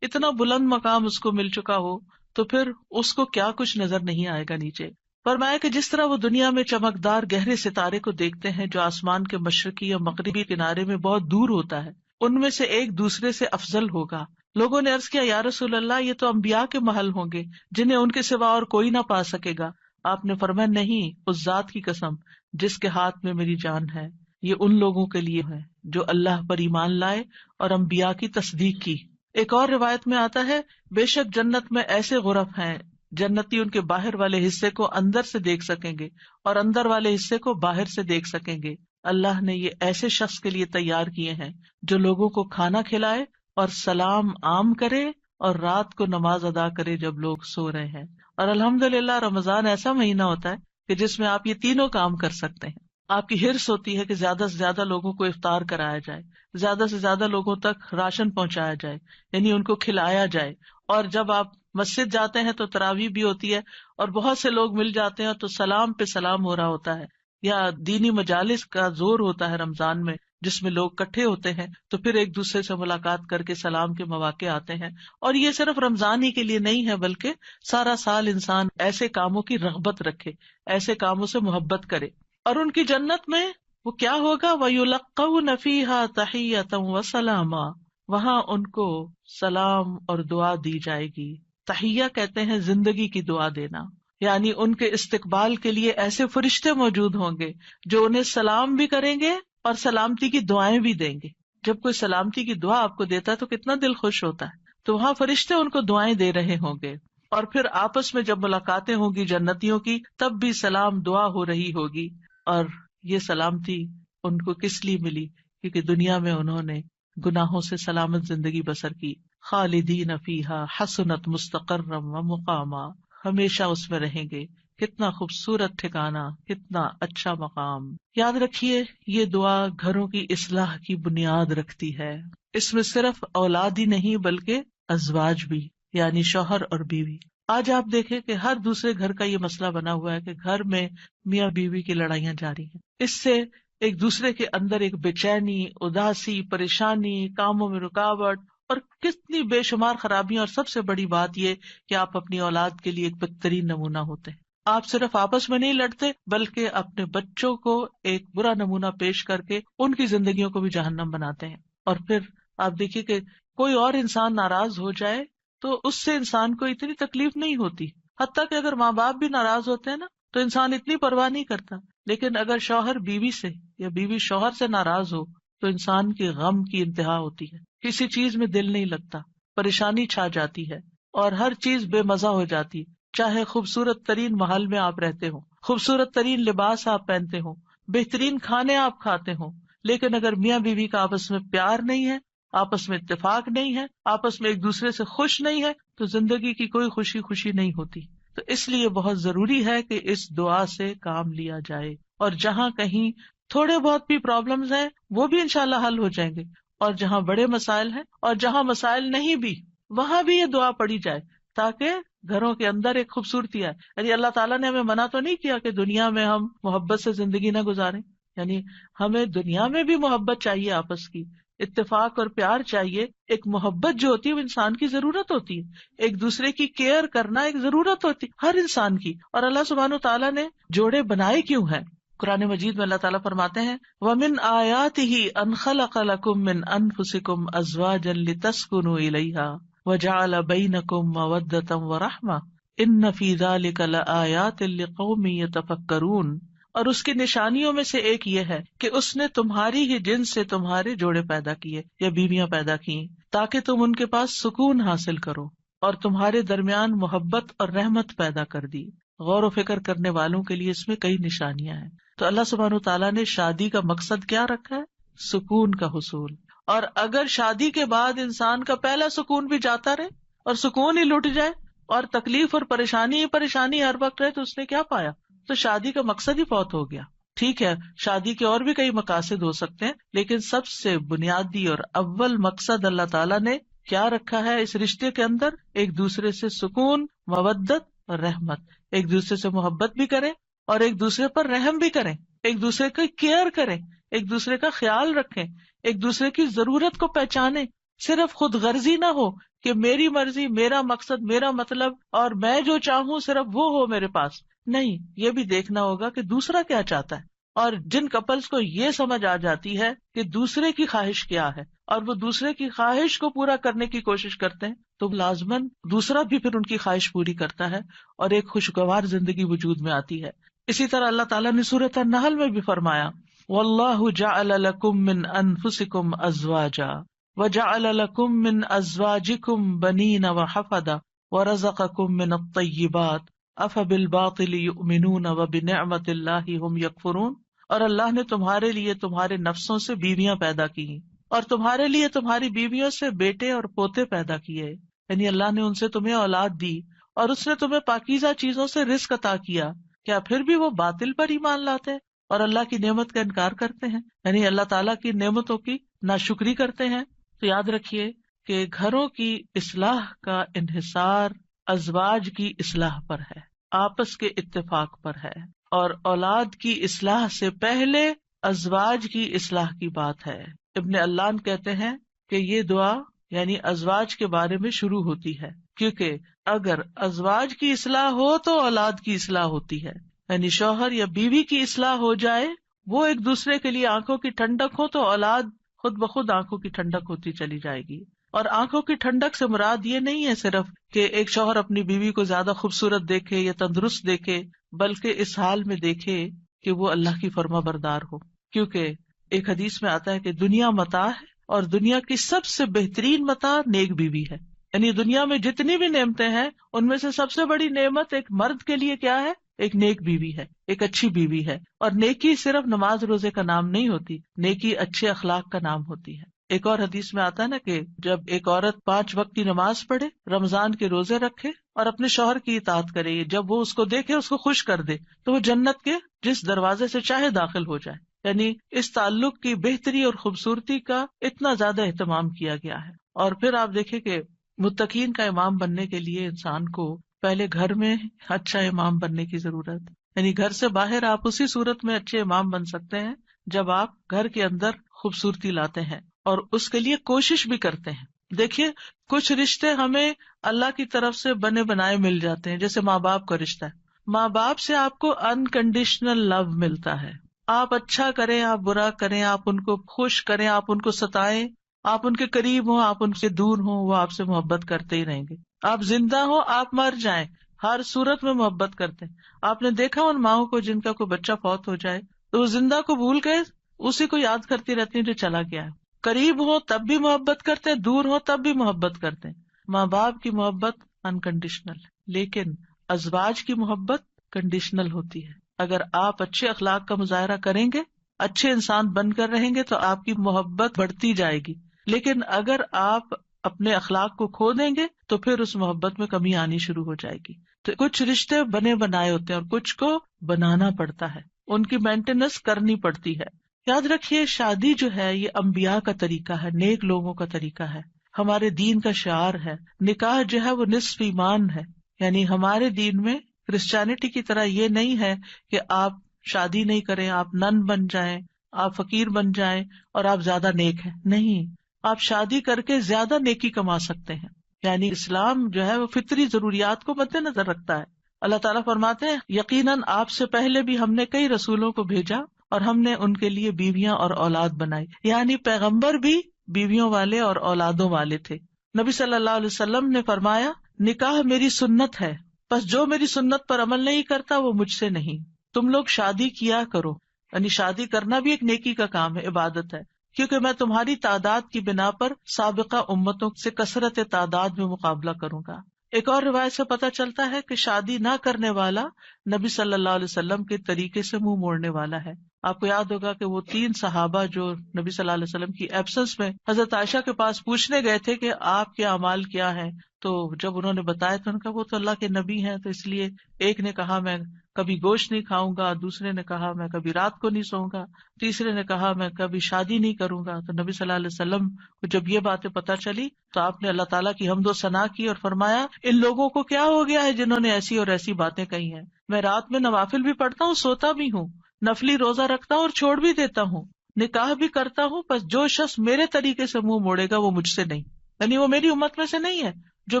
اتنا بلند مقام اس کو مل چکا ہو، تو پھر اس کو کیا کچھ نظر نہیں آئے گا نیچے. فرمایا کہ جس طرح وہ دنیا میں چمکدار گہرے ستارے کو دیکھتے ہیں جو آسمان کے مشرقی یا مغربی کنارے میں بہت دور ہوتا ہے، ان میں سے ایک دوسرے سے افضل ہوگا. لوگوں نے عرض کیا یا رسول اللہ، یہ تو انبیاء کے محل ہوں گے جنہیں ان کے سوا اور کوئی نہ پا سکے گا. آپ نے فرمایا نہیں، اس ذات کی قسم جس کے ہاتھ میں میری جان ہے، یہ ان لوگوں کے لیے ہے جو اللہ پر ایمان لائے اور انبیاء کی تصدیق کی. ایک اور روایت میں آتا ہے بے شک جنت میں ایسے غرف ہیں جنتی ان کے باہر والے حصے کو اندر سے دیکھ سکیں گے اور اندر والے حصے کو باہر سے دیکھ سکیں گے. اللہ نے یہ ایسے شخص کے لیے تیار کیے ہیں جو لوگوں کو کھانا کھلائے اور سلام عام کرے اور رات کو نماز ادا کرے جب لوگ سو رہے ہیں. اور الحمدللہ رمضان ایسا مہینہ ہوتا ہے کہ جس میں آپ یہ تینوں کام کر سکتے ہیں. آپ کی حرص ہوتی ہے کہ زیادہ سے زیادہ لوگوں کو افطار کرایا جائے، زیادہ سے زیادہ لوگوں تک راشن پہنچایا جائے، یعنی ان کو کھلایا جائے. اور جب آپ مسجد جاتے ہیں تو تراویح بھی ہوتی ہے اور بہت سے لوگ مل جاتے ہیں تو سلام پہ سلام ہو رہا ہوتا ہے. یا دینی مجالس کا زور ہوتا ہے رمضان میں جس میں لوگ کٹھے ہوتے ہیں تو پھر ایک دوسرے سے ملاقات کر کے سلام کے مواقع آتے ہیں. اور یہ صرف رمضان ہی کے لیے نہیں ہے بلکہ سارا سال انسان ایسے کاموں کی رغبت رکھے، ایسے کاموں سے محبت کرے. اور ان کی جنت میں وہ کیا ہوگا؟ وَيُلَقَّوْنَ فِيهَا تَحِيَّةً وَسَلَامًا، وہاں ان کو سلام اور دعا دی جائے گی. تحیہ کہتے ہیں زندگی کی دعا دینا، یعنی ان کے استقبال کے لیے ایسے فرشتے موجود ہوں گے جو انہیں سلام بھی کریں گے اور سلامتی کی دعائیں بھی دیں گے. جب کوئی سلامتی کی دعا آپ کو دیتا ہے تو کتنا دل خوش ہوتا ہے. تو وہاں فرشتے ان کو دعائیں دے رہے ہوں گے. اور پھر آپس میں جب ملاقاتیں ہوں گی جنتیوں کی تب بھی سلام دعا ہو رہی ہوگی. اور یہ سلامتی ان کو کس لیے ملی؟ کیونکہ دنیا میں انہوں نے گناہوں سے سلامت زندگی بسر کی. خالدین فیہا حسنت مستقرا و مقاما، ہمیشہ اس میں رہیں گے. کتنا خوبصورت ٹھکانہ، کتنا اچھا مقام. یاد رکھیے یہ دعا گھروں کی اصلاح کی بنیاد رکھتی ہے. اس میں صرف اولاد ہی نہیں بلکہ ازواج بھی، یعنی شوہر اور بیوی. آج آپ دیکھیں کہ ہر دوسرے گھر کا یہ مسئلہ بنا ہوا ہے کہ گھر میں میاں بیوی کی لڑائیاں جاری ہیں. اس سے ایک دوسرے کے اندر ایک بے چینی، اداسی، پریشانی، کاموں میں رکاوٹ اور کتنی بے شمار خرابیاں، اور سب سے بڑی بات یہ کہ آپ اپنی اولاد کے لیے ایک بہترین نمونہ ہوتے ہیں. آپ صرف آپس میں نہیں لڑتے بلکہ اپنے بچوں کو ایک برا نمونہ پیش کر کے ان کی زندگیوں کو بھی جہنم بناتے ہیں. اور پھر آپ دیکھیے کہ کوئی اور انسان ناراض ہو جائے تو اس سے انسان کو اتنی تکلیف نہیں ہوتی، حتیٰ کہ اگر ماں باپ بھی ناراض ہوتے ہیں نا تو انسان اتنی پرواہ نہیں کرتا. لیکن اگر شوہر بیوی سے یا بیوی شوہر سے ناراض ہو تو انسان کے غم کی انتہا ہوتی ہے، کسی چیز میں دل نہیں لگتا، پریشانی چھا جاتی ہے اور ہر چیز بے مزہ ہو جاتی. چاہے خوبصورت ترین محل میں آپ رہتے ہو، خوبصورت ترین لباس آپ پہنتے ہو، بہترین کھانے آپ کھاتے ہو، لیکن اگر میاں بیوی کا آپس میں پیار نہیں ہے، آپس میں اتفاق نہیں ہے، آپس میں ایک دوسرے سے خوش نہیں ہے، تو زندگی کی کوئی خوشی نہیں ہوتی. تو اس لیے بہت ضروری ہے کہ اس دعا سے کام لیا جائے، اور جہاں کہیں تھوڑے بہت بھی پرابلمز ہیں وہ بھی انشاءاللہ حل ہو جائیں گے، اور جہاں بڑے مسائل ہیں اور جہاں مسائل نہیں بھی وہاں بھی یہ دعا پڑھی جائے تاکہ گھروں کے اندر ایک خوبصورتی آئے. یعنی اللہ تعالیٰ نے ہمیں منع تو نہیں کیا کہ دنیا میں ہم محبت سے زندگی نہ گزاریں، یعنی ہمیں دنیا میں بھی محبت چاہیے، آپس کی اتفاق اور پیار چاہیے. ایک محبت جو ہوتی ہے وہ انسان کی ضرورت ہوتی ہے، ایک دوسرے کی کیئر کرنا ایک ضرورت ہوتی ہے ہر انسان کی. اور اللہ سبحانہ تعالیٰ نے جوڑے بنائے کیوں ہیں؟ قرآن مجید میں اللہ تعالیٰ فرماتے ہیں وَمِنْ آيَاتِهِ أَنْ خَلَقَ لَكُم مِّنْ أَنفُسِكُمْ أَزْوَاجًا لِتَسْكُنُوا إِلَيْهَا وَجَعَلَ بَيْنَكُم مَّوَدَّةً وَرَحْمَةً إِنَّ فِي ذَلِكَ لَآيَاتٍ لِقَوْمٍ يَتَفَكَّرُونَ. اور اس کی نشانیوں میں سے ایک یہ ہے کہ اس نے تمہاری ہی جنس سے تمہارے جوڑے پیدا کیے یا بیویاں پیدا کی تاکہ تم ان کے پاس سکون حاصل کرو، اور تمہارے درمیان محبت اور رحمت پیدا کر دی. غور و فکر کرنے والوں کے لیے اس میں کئی نشانیاں ہیں. تو اللہ سبحانہ تعالیٰ نے شادی کا مقصد کیا رکھا ہے؟ سکون کا حصول. اور اگر شادی کے بعد انسان کا پہلا سکون بھی جاتا رہے اور سکون ہی لٹ جائے اور تکلیف اور پریشانی ہر وقت رہے تو اس نے کیا پایا؟ تو شادی کا مقصد ہی فوت ہو گیا. ٹھیک ہے، شادی کے اور بھی کئی مقاصد ہو سکتے ہیں، لیکن سب سے بنیادی اور اول مقصد اللہ تعالیٰ نے کیا رکھا ہے اس رشتے کے اندر؟ ایک دوسرے سے سکون، مودت اور رحمت. ایک دوسرے سے محبت بھی کریں اور ایک دوسرے پر رحم بھی کریں، ایک دوسرے کی کیئر کریں، ایک دوسرے کا خیال رکھیں، ایک دوسرے کی ضرورت کو پہچانیں. صرف خود غرضی نہ ہو کہ میری مرضی، میرا مقصد، میرا مطلب اور میں جو چاہوں صرف وہ ہو میرے پاس. نہیں، یہ بھی دیکھنا ہوگا کہ دوسرا کیا چاہتا ہے. اور جن کپلز کو یہ سمجھ آ جاتی ہے کہ دوسرے کی خواہش کیا ہے اور وہ دوسرے کی خواہش کو پورا کرنے کی کوشش کرتے ہیں تو لازماً دوسرا بھی پھر ان کی خواہش پوری کرتا ہے اور ایک خوشگوار زندگی وجود میں آتی ہے. اسی طرح اللہ تعالیٰ نے سورۃ النحل میں بھی فرمایا وَاللَّهُ جَعَلَ لَكُم مِّنْ أَنفُسِكُمْ أَزْوَاجًا وَجَعَلَ لَكُم مِّنْ أَزْوَاجِكُمْ بَنِينَ وَحَفَدَةً وَرَزَقَكُم مِّنَ الطَّيِّبَاتِ أَفَبِالْبَاطِلِ يُؤْمِنُونَ وَبِنِعْمَةِ اللَّهِ هُمْ يَكْفُرُونَ. اور اللہ نے تمہارے لیے تمہارے نفسوں سے بیویاں پیدا کی اور تمہارے لیے تمہاری بیویوں سے بیٹے اور پوتے پیدا کیے، یعنی اللہ نے ان سے تمہیں اولاد دی اور اس نے تمہیں پاکیزہ چیزوں سے رزق عطا کیا. کیا پھر بھی وہ باطل پر ایمان لاتے ہیں اور اللہ کی نعمت کا انکار کرتے ہیں، یعنی اللہ تعالیٰ کی نعمتوں کی ناشکری کرتے ہیں؟ تو یاد رکھیے کہ گھروں کی اصلاح کا انحصار ازواج کی اصلاح پر ہے، آپس کے اتفاق پر ہے، اور اولاد کی اصلاح سے پہلے ازواج کی اصلاح کی بات ہے. ابن علان کہتے ہیں کہ یہ دعا یعنی ازواج کے بارے میں شروع ہوتی ہے، کیونکہ اگر ازواج کی اصلاح ہو تو اولاد کی اصلاح ہوتی ہے. یعنی شوہر یا بیوی کی اصلاح ہو جائے، وہ ایک دوسرے کے لیے آنکھوں کی ٹھنڈک ہو تو اولاد خود بخود آنکھوں کی ٹھنڈک ہوتی چلی جائے گی. اور آنکھوں کی ٹھنڈک سے مراد یہ نہیں ہے صرف کہ ایک شوہر اپنی بیوی کو زیادہ خوبصورت دیکھے یا تندرست دیکھے، بلکہ اس حال میں دیکھے کہ وہ اللہ کی فرما بردار ہو. کیونکہ ایک حدیث میں آتا ہے کہ دنیا متاع ہے اور دنیا کی سب سے بہترین متاع نیک بیوی ہے. یعنی دنیا میں جتنی بھی نعمتیں ہیں ان میں سے سب سے بڑی نعمت ایک مرد کے لیے کیا ہے؟ ایک نیک بیوی ہے، ایک اچھی بیوی ہے. اور نیکی صرف نماز روزے کا نام نہیں ہوتی، نیکی اچھے اخلاق کا نام ہوتی ہے. ایک اور حدیث میں آتا ہے نا کہ جب ایک عورت 5 وقت کی نماز پڑھے، رمضان کے روزے رکھے اور اپنے شوہر کی اطاعت کرے، جب وہ اس کو دیکھے، اس کو خوش کر دے، تو وہ جنت کے جس دروازے سے چاہے داخل ہو جائے. یعنی اس تعلق کی بہتری اور خوبصورتی کا اتنا زیادہ اہتمام کیا گیا ہے. اور پھر آپ دیکھیں کہ متقین کا امام بننے کے لیے انسان کو پہلے گھر میں اچھا امام بننے کی ضرورت ہے. یعنی گھر سے باہر آپ اسی صورت میں اچھے امام بن سکتے ہیں جب آپ گھر کے اندر خوبصورتی لاتے ہیں اور اس کے لیے کوشش بھی کرتے ہیں. دیکھیے کچھ رشتے ہمیں اللہ کی طرف سے بنے بنائے مل جاتے ہیں، جیسے ماں باپ کا رشتہ ہے. ماں باپ سے آپ کو انکنڈیشنل لو ملتا ہے. آپ اچھا کریں، آپ برا کریں، آپ ان کو خوش کریں، آپ ان کو ستائیں، آپ ان کے قریب ہوں، آپ ان سے دور ہوں، وہ آپ سے محبت کرتے ہی رہیں گے. آپ زندہ ہوں، آپ مر جائیں، ہر صورت میں محبت کرتے ہیں. آپ نے دیکھا ان ماؤں کو جن کا کوئی بچہ فوت ہو جائے تو وہ زندہ کو بھول کے اسی کو یاد کرتی رہتی ہیں جو چلا گیا ہے. قریب ہو تب بھی محبت کرتے ہیں، دور ہو تب بھی محبت کرتے ہیں. ماں باپ کی محبت انکنڈیشنل، لیکن ازواج کی محبت کنڈیشنل ہوتی ہے. اگر آپ اچھے اخلاق کا مظاہرہ کریں گے، اچھے انسان بن کر رہیں گے تو آپ کی محبت بڑھتی جائے گی. لیکن اگر آپ اپنے اخلاق کو کھو دیں گے تو پھر اس محبت میں کمی آنی شروع ہو جائے گی. تو کچھ رشتے بنے بنائے ہوتے ہیں اور کچھ کو بنانا پڑتا ہے، ان کی مینٹیننس کرنی پڑتی ہے. یاد رکھیے شادی جو ہے یہ انبیاء کا طریقہ ہے، نیک لوگوں کا طریقہ ہے، ہمارے دین کا شعار ہے. نکاح جو ہے وہ نصف ایمان ہے. یعنی ہمارے دین میں کرسچینٹی کی طرح یہ نہیں ہے کہ آپ شادی نہیں کریں، آپ نن بن جائیں، آپ فقیر بن جائیں اور آپ زیادہ نیک ہیں. نہیں، آپ شادی کر کے زیادہ نیکی کما سکتے ہیں. یعنی اسلام جو ہے وہ فطری ضروریات کو مد نظر رکھتا ہے. اللہ تعالیٰ فرماتے ہیں یقیناً آپ سے پہلے بھی ہم نے کئی رسولوں کو بھیجا اور ہم نے ان کے لیے بیویاں اور اولاد بنائی. یعنی پیغمبر بھی بیویوں والے اور اولادوں والے تھے. نبی صلی اللہ علیہ وسلم نے فرمایا نکاح میری سنت ہے، بس جو میری سنت پر عمل نہیں کرتا وہ مجھ سے نہیں. تم لوگ شادی کیا کرو، یعنی شادی کرنا بھی ایک نیکی کا کام ہے، عبادت ہے، کیونکہ میں تمہاری تعداد کی بنا پر سابقہ امتوں سے کثرت تعداد میں مقابلہ کروں گا. ایک اور روایت سے پتہ چلتا ہے کہ شادی نہ کرنے والا نبی صلی اللہ علیہ وسلم کے طریقے سے منہ موڑنے والا ہے. آپ کو یاد ہوگا کہ وہ 3 صحابہ جو نبی صلی اللہ علیہ وسلم کی ایبسنس میں حضرت عائشہ کے پاس پوچھنے گئے تھے کہ آپ کے اعمال کیا ہیں، تو جب انہوں نے بتایا تو ان کا وہ تو اللہ کے نبی ہیں، تو اس لیے ایک نے کہا میں کبھی گوشت نہیں کھاؤں گا، دوسرے نے کہا میں کبھی رات کو نہیں سوؤں گا، تیسرے نے کہا میں کبھی شادی نہیں کروں گا. تو نبی صلی اللہ علیہ وسلم کو جب یہ باتیں پتہ چلی تو آپ نے اللہ تعالیٰ کی حمد و ثنا کی اور فرمایا ان لوگوں کو کیا ہو گیا ہے جنہوں نے ایسی اور ایسی باتیں کہی ہیں. میں رات میں نوافل بھی پڑھتا ہوں، سوتا بھی ہوں، نفلی روزہ رکھتا ہوں اور چھوڑ بھی دیتا ہوں، نکاح بھی کرتا ہوں، بس جو شخص میرے طریقے سے منہ موڑے گا وہ مجھ سے نہیں، یعنی وہ میری امت میں سے نہیں ہے جو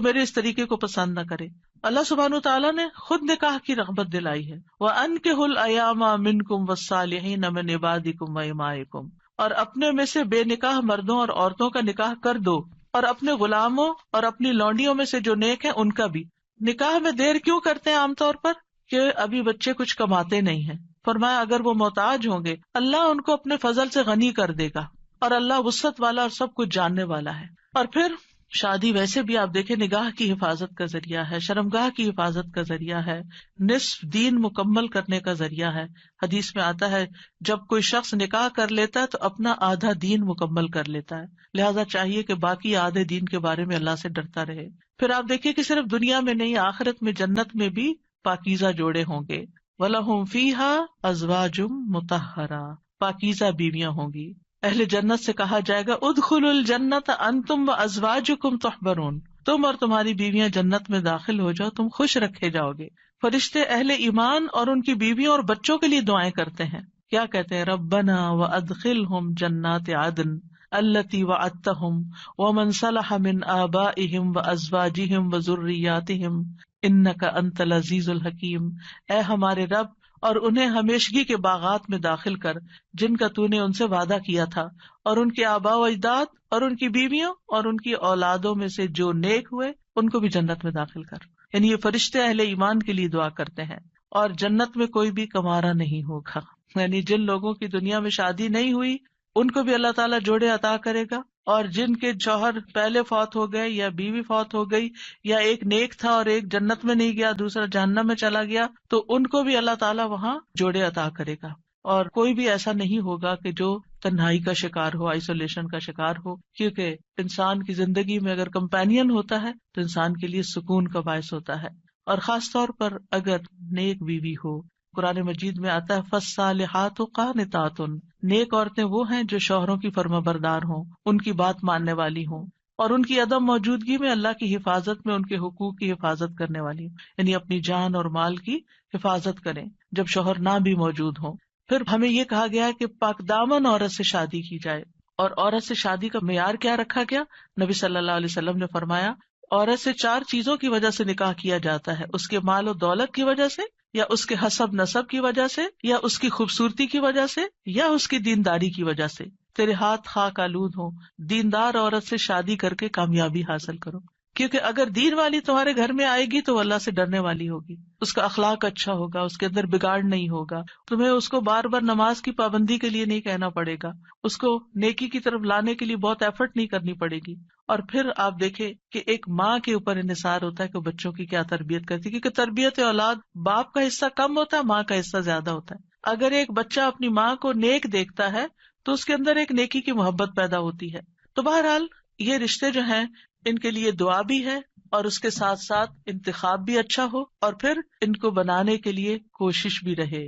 میرے اس طریقے کو پسند نہ کرے. اللہ سبحانہ وتعالیٰ نے خود نکاح کی رغبت دلائی ہے. وَأَنكِحُوا الْأَيَامَ مِنكُمْ وَالصَّالِحِينَ مِنْ عِبَادِكُمْ وَإِمَائِكُمْ، اور اپنے میں سے بے نکاح مردوں اور عورتوں کا نکاح کر دو، اور اپنے غلاموں اور اپنی لونڈیوں میں سے جو نیک ہیں ان کا بھی. نکاح میں دیر کیوں کرتے ہیں عام طور پر؟ کہ ابھی بچے کچھ کماتے نہیں ہیں. فرمایا اگر وہ محتاج ہوں گے اللہ ان کو اپنے فضل سے غنی کر دے گا، اور اللہ وسعت والا اور سب کچھ جاننے والا ہے. اور پھر شادی ویسے بھی آپ دیکھیں نگاہ کی حفاظت کا ذریعہ ہے، شرمگاہ کی حفاظت کا ذریعہ ہے، نصف دین مکمل کرنے کا ذریعہ ہے. حدیث میں آتا ہے جب کوئی شخص نکاح کر لیتا ہے تو اپنا آدھا دین مکمل کر لیتا ہے، لہذا چاہیے کہ باقی آدھے دین کے بارے میں اللہ سے ڈرتا رہے. پھر آپ دیکھیے کہ صرف دنیا میں نہیں آخرت میں جنت میں بھی پاکیزہ جوڑے ہوں گے. وَلَهُمْ فِيهَا أَزْوَاجٌ مُطَهَّرَةٌ، پاکیزہ بیویاں ہوں گی. اہل جنت سے کہا جائے گا ادخلوا الجنت انتم وازواجکم تحبرون، تم اور تمہاری بیویاں جنت میں داخل ہو جاؤ، تم خوش رکھے جاؤ گے. فرشتے اہل ایمان اور ان کی بیویوں اور بچوں کے لیے دعائیں کرتے ہیں. کیا کہتے ہیں؟ ربنا وادخلہم جنات عدن التی وعدتہم ومن صلح من آبائہم وازواجہم وذریاتہم انک انت العزیز الحکیم. اے ہمارے رب، اور انہیں ہمیشگی کے باغات میں داخل کر جن کا تو نے ان سے وعدہ کیا تھا، اور ان کے آباء و اجداد اور ان کی بیویوں اور ان کی اولادوں میں سے جو نیک ہوئے ان کو بھی جنت میں داخل کر. یعنی یہ فرشتے اہل ایمان کے لیے دعا کرتے ہیں. اور جنت میں کوئی بھی کمارا نہیں ہوگا، یعنی جن لوگوں کی دنیا میں شادی نہیں ہوئی ان کو بھی اللہ تعالیٰ جوڑے عطا کرے گا، اور جن کے شوہر پہلے فوت ہو گئے یا بیوی فوت ہو گئی، یا ایک نیک تھا اور ایک جنت میں نہیں گیا دوسرا جہنم میں چلا گیا، تو ان کو بھی اللہ تعالیٰ وہاں جوڑے عطا کرے گا. اور کوئی بھی ایسا نہیں ہوگا کہ جو تنہائی کا شکار ہو، آئسولیشن کا شکار ہو، کیونکہ انسان کی زندگی میں اگر کمپینین ہوتا ہے تو انسان کے لیے سکون کا باعث ہوتا ہے. اور خاص طور پر اگر نیک بیوی ہو. قرآن مجید میں آتا ہے فالصالحات قانتات، نیک عورتیں وہ ہیں جو شوہروں کی فرما بردار ہوں، ان کی بات ماننے والی ہوں، اور ان کی عدم موجودگی میں اللہ کی حفاظت میں ان کے حقوق کی حفاظت کرنے والی ہوں، یعنی اپنی جان اور مال کی حفاظت کریں جب شوہر نہ بھی موجود ہوں. پھر ہمیں یہ کہا گیا ہے کہ پاک دامن عورت سے شادی کی جائے، اور عورت سے شادی کا معیار کیا رکھا گیا؟ نبی صلی اللہ علیہ وسلم نے فرمایا عورت سے 4 چیزوں کی وجہ سے نکاح کیا جاتا ہے، اس کے مال و دولت کی وجہ سے، یا اس کے حسب نسب کی وجہ سے، یا اس کی خوبصورتی کی وجہ سے، یا اس کی دینداری کی وجہ سے۔ تیرے ہاتھ خاک آلود ہوں، دیندار عورت سے شادی کر کے کامیابی حاصل کرو، کیونکہ اگر دین والی تمہارے گھر میں آئے گی تو وہ اللہ سے ڈرنے والی ہوگی، اس کا اخلاق اچھا ہوگا، اس کے اندر بگاڑ نہیں ہوگا، تمہیں اس کو بار بار نماز کی پابندی کے لیے نہیں کہنا پڑے گا، اس کو نیکی کی طرف لانے کے لیے بہت ایفرٹ نہیں کرنی پڑے گی۔ اور پھر آپ دیکھیں کہ ایک ماں کے اوپر انحصار ہوتا ہے کہ بچوں کی کیا تربیت کرتی ہے، کیونکہ تربیت اولاد باپ کا حصہ کم ہوتا ہے، ماں کا حصہ زیادہ ہوتا ہے۔ اگر ایک بچہ اپنی ماں کو نیک دیکھتا ہے تو اس کے اندر ایک نیکی کی محبت پیدا ہوتی ہے۔ تو بہرحال یہ رشتے جو ہیں ان کے لیے دعا بھی ہے، اور اس کے ساتھ ساتھ انتخاب بھی اچھا ہو، اور پھر ان کو بنانے کے لیے کوشش بھی رہے۔